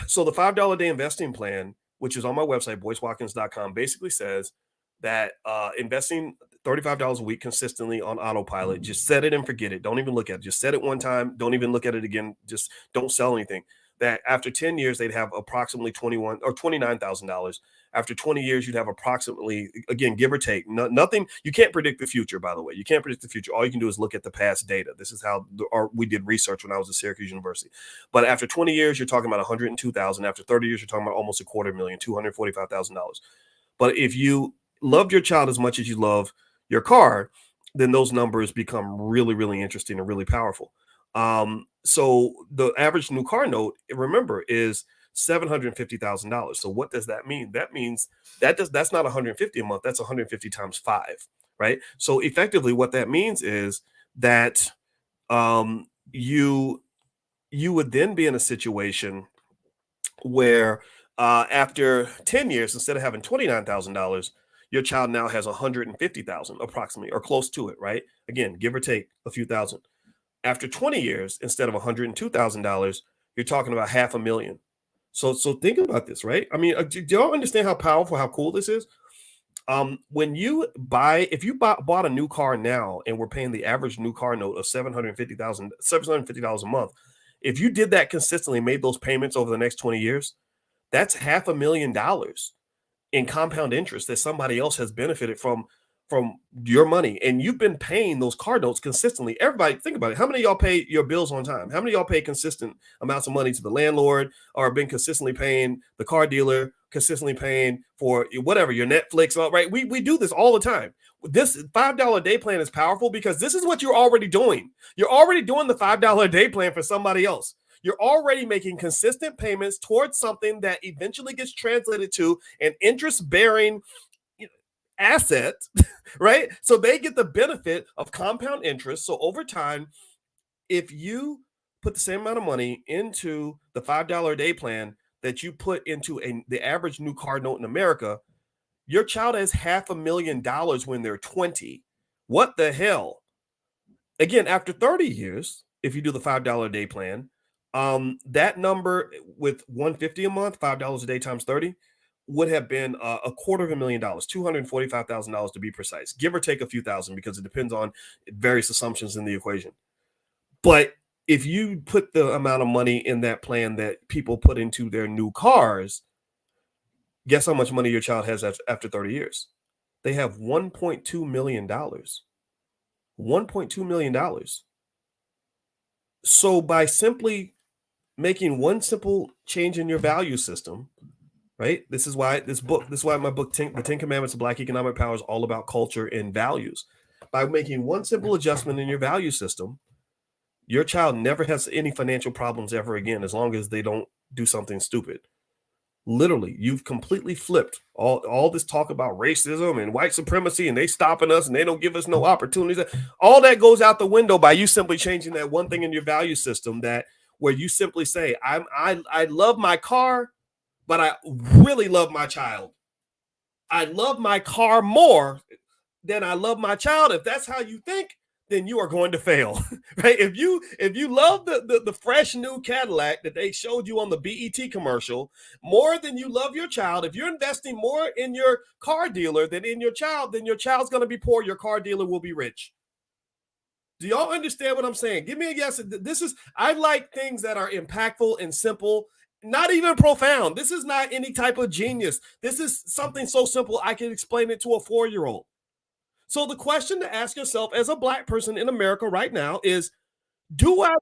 So the $5 a day investing plan, which is on my website, BoyceWatkins.com, basically says that investing $35 a week consistently on autopilot, just set it and forget it. Don't even look at it. Just set it one time. Don't even look at it again. Just don't sell anything. That after 10 years, they'd have approximately $21,000 or $29,000. After 20 years, you'd have approximately, again, give or take, nothing. You can't predict the future, by the way. You can't predict the future. All you can do is look at the past data. This is how we did research when I was at Syracuse University. But after 20 years, you're talking about 102,000. After 30 years, you're talking about almost $250,000, $245,000. But if you loved your child as much as you love your car, then those numbers become really, really interesting and really powerful. So the average new car note, remember, is $750,000. So what does that mean? That means that's not 150 a month. That's 150 times 5, right? So effectively, what that means is that you would then be in a situation where after 10 years, instead of having $29,000, your child now has 150,000 approximately, or close to it, right? Again, give or take a few thousand. After 20 years, instead of $102,000, you're talking about $500,000. So think about this, right? I mean, do y'all understand how powerful, how cool this is? When you buy, if you bought a new car now and we're paying the average new car note of $750 a month, if you did that consistently, made those payments over the next 20 years, that's $500,000 in compound interest that somebody else has benefited from your money, and you've been paying those car notes consistently. Everybody, think about it. How many of y'all pay your bills on time? How many of y'all pay consistent amounts of money to the landlord, or been consistently paying the car dealer, consistently paying for whatever, your Netflix, right? We do this all the time. This $5 a day plan is powerful because this is what you're already doing. You're already doing the $5 a day plan for somebody else. You're already making consistent payments towards something that eventually gets translated to an interest-bearing asset, right? So they get the benefit of compound interest. So over time, if you put the same amount of money into the $5 a day plan that you put into the average new car note in America, your child has $500,000 when they're 20. What the hell? Again, after 30 years, if you do the $5 a day plan, that number with 150 a month, $5 a day times 30, would have been $250,000, $245,000 to be precise, give or take a few thousand, because it depends on various assumptions in the equation. But if you put the amount of money in that plan that people put into their new cars, guess how much money your child has after 30 years? They have $1.2 million. $1.2 million. So by simply making one simple change in your value system, right? This is why my book, The 10 Commandments of Black Economic Power, is all about culture and values. By making one simple adjustment in your value system, your child never has any financial problems ever again, as long as they don't do something stupid. Literally, you've completely flipped all this talk about racism and white supremacy, and they stopping us and they don't give us no opportunities. All that goes out the window by you simply changing that one thing in your value system, that where you simply say, I love my car, but I really love my child. I love my car more than I love my child. If that's how you think, then you are going to fail, right? If you love the fresh new Cadillac that they showed you on the BET commercial more than you love your child, if you're investing more in your car dealer than in your child, then your child's going to be poor. Your car dealer will be rich. Do y'all understand what I'm saying? Give me a yes. I like things that are impactful and simple, not even profound. This is not any type of genius. This is something so simple I can explain it to a 4-year-old. So the question to ask yourself as a Black person in America right now is, do I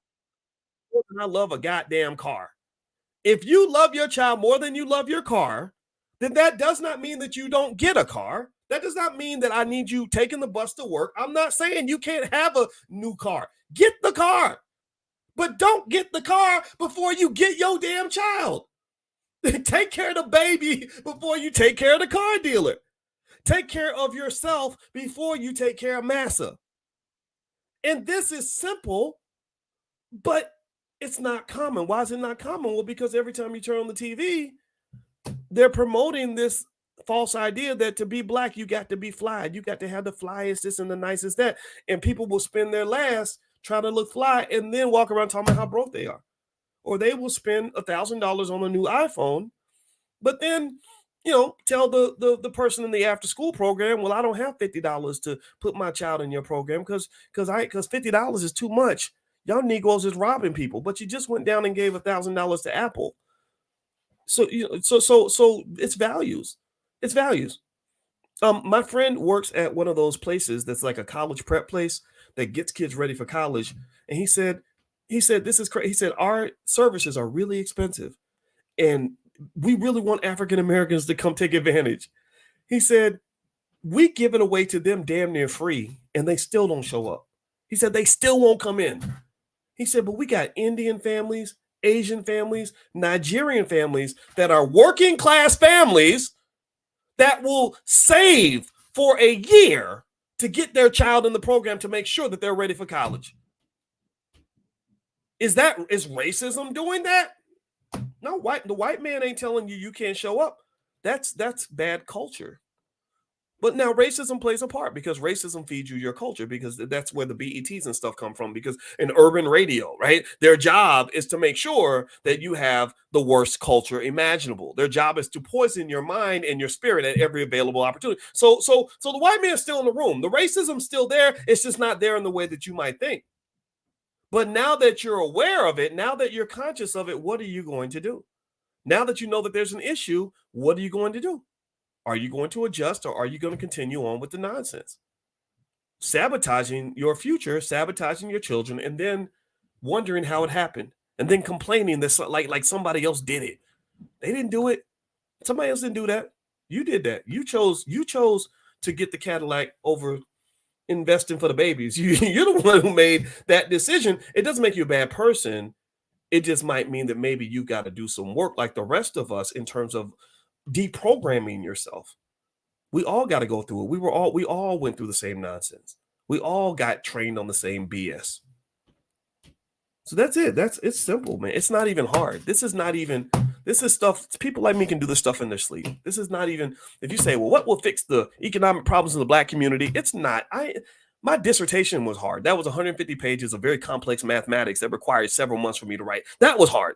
love a goddamn car? If you love your child more than you love your car, then that does not mean that you don't get a car. That does not mean that I need you taking the bus to work. I'm not saying you can't have a new car. Get the car, but don't get the car before you get your damn child. Take care of the baby before you take care of the car dealer. Take care of yourself before you take care of massa. And this is simple, but it's not common. Why is it not common? Well, because every time you turn on the TV, they're promoting this false idea that to be Black, you got to be fly. You got to have the flyest this and the nicest that. And people will spend their last trying to look fly and then walk around talking about how broke they are. Or they will spend $1,000 on a new iPhone, but then, tell the person in the after school program, well, I don't have $50 to put my child in your program because $50 is too much. Y'all Negroes is robbing people, but you just went down and gave $1,000 to Apple. So it's values. It's values. My friend works at one of those places that's like a college prep place that gets kids ready for college, and he said this is crazy. He said our services are really expensive, and we really want African Americans to come take advantage. He said we give it away to them damn near free, and they still don't show up. He said they still won't come in. He said, but we got Indian families, Asian families, Nigerian families that are working class families that will save for a year to get their child in the program to make sure that they're ready for college. Is racism doing that? No, the white man ain't telling you can't show up. That's bad culture. But now racism plays a part because racism feeds you your culture, because that's where the BETs and stuff come from, because in urban radio, right? Their job is to make sure that you have the worst culture imaginable. Their job is to poison your mind and your spirit at every available opportunity. So the white man's still in the room. The racism's still there. It's just not there in the way that you might think. But now that you're aware of it, now that you're conscious of it, what are you going to do? Now that you know that there's an issue, what are you going to do? Are you going to adjust, or are you going to continue on with the nonsense? Sabotaging your future, sabotaging your children, and then wondering how it happened, and then complaining that like somebody else did it. They didn't do it. Somebody else didn't do that. You did that. You chose to get the Cadillac over investing for the babies. You're the one who made that decision. It doesn't make you a bad person. It just might mean that maybe you got to do some work like the rest of us in terms of deprogramming yourself. We all got to go through it. We all went through the same nonsense. We all got trained on the same BS. So that's it. It's simple, man. It's not even hard. This is stuff people like me can do this stuff in their sleep. This is not even, if you say, well, what will fix the economic problems in the Black community? It's not. My dissertation was hard. That was 150 pages of very complex mathematics that required several months for me to write. That was hard.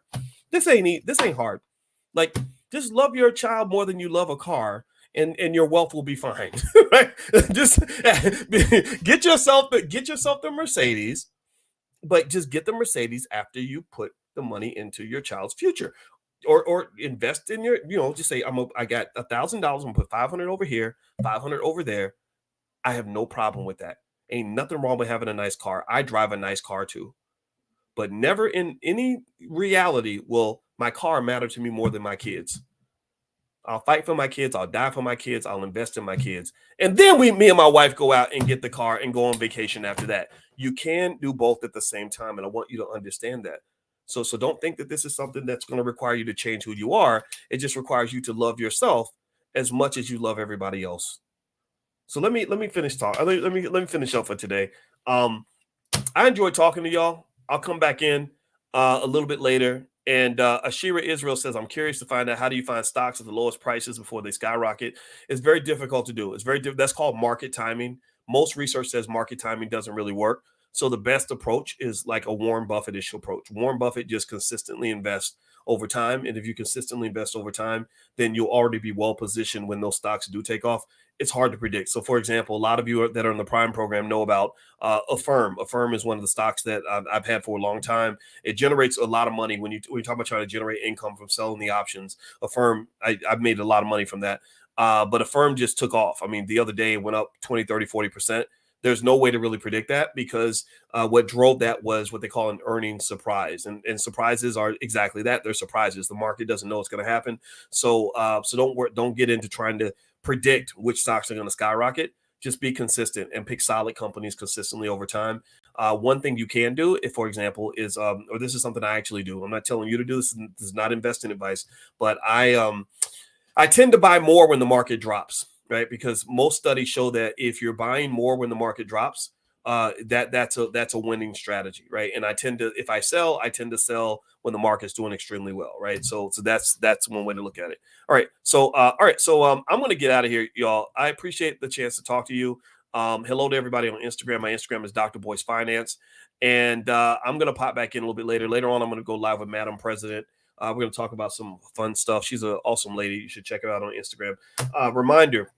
This ain't hard. Like, just love your child more than you love a car, and your wealth will be fine. Right? Just get yourself the Mercedes, but just get the Mercedes after you put the money into your child's future, or invest in your, just say, I got $1,000. I'm gonna put 500 over here, 500 over there. I have no problem with that. Ain't nothing wrong with having a nice car. I drive a nice car too. But never in any reality will my car matter to me more than my kids. I'll fight for my kids. I'll die for my kids. I'll invest in my kids. And then me and my wife go out and get the car and go on vacation after that. You can do both at the same time. And I want you to understand that. So don't think that this is something that's going to require you to change who you are. It just requires you to love yourself as much as you love everybody else. So let me finish talking. Let me finish up for today. I enjoyed talking to y'all. I'll come back in a little bit later. And Ashira Israel says, I'm curious to find out, how do you find stocks at the lowest prices before they skyrocket? It's very difficult to do. That's called market timing. Most research says market timing doesn't really work. So the best approach is like a Warren Buffett-ish approach. Warren Buffett just consistently invests over time. And if you consistently invest over time, then you'll already be well positioned when those stocks do take off. It's hard to predict. So, for example, a lot of you that are in the Prime program know about Affirm. Affirm is one of the stocks that I've had for a long time. It generates a lot of money when you talk about trying to generate income from selling the options. Affirm, I've made a lot of money from that. But Affirm just took off. I mean, the other day it went up 20, 30, 40%. There's no way to really predict that, because what drove that was what they call an earnings surprise. And surprises are exactly that. They're surprises. The market doesn't know what's going to happen. So don't get into trying to predict which stocks are going to skyrocket. Just be consistent and pick solid companies consistently over time. One thing you can do, if, for example, is, or this is something I actually do. I'm not telling you to do this. This is not investing advice, but I tend to buy more when the market drops. Right, because most studies show that if you're buying more when the market drops, that's a winning strategy, right? And if I sell, I tend to sell when the market's doing extremely well, right? So that's one way to look at it. All right, so I'm going to get out of here, y'all. I appreciate the chance to talk to you. Hello to everybody on Instagram. My Instagram is Dr. Boyce Finance, and I'm going to pop back in a little bit later. Later on, I'm going to go live with Madam President. We're going to talk about some fun stuff. She's an awesome lady. You should check her out on Instagram. Reminder,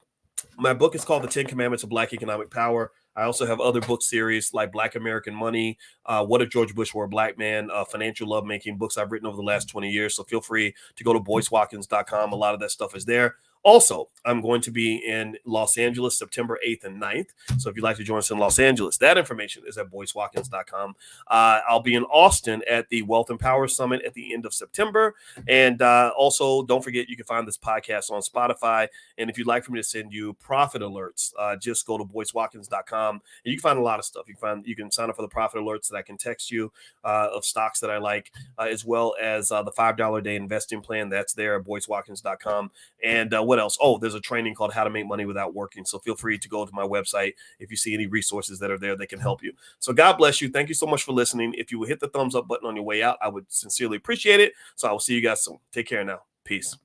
my book is called The 10 Commandments of Black Economic Power. I also have other book series like Black American Money, What If George Bush Were a Black Man, Financial Lovemaking, books I've written over the last 20 years. So feel free to go to boycewatkins.com. A lot of that stuff is there. Also, I'm going to be in Los Angeles September 8th and 9th. So if you'd like to join us in Los Angeles, that information is at boycewatkins.com. I'll be in Austin at the Wealth and Power Summit at the end of September. And also, don't forget, you can find this podcast on Spotify. And if you'd like for me to send you profit alerts, just go to boycewatkins.com. And you can find a lot of stuff. You can sign up for the profit alerts that I can text you of stocks that I like, as well as the $5 a day investing plan. That's there at boycewatkins.com. And what else? Oh, there's a training called How to Make Money Without Working. So feel free to go to my website if you see any resources that are there that can help you. So God bless you. Thank you so much for listening. If you would hit the thumbs up button on your way out, I would sincerely appreciate it. So I will see you guys soon. Take care now. Peace.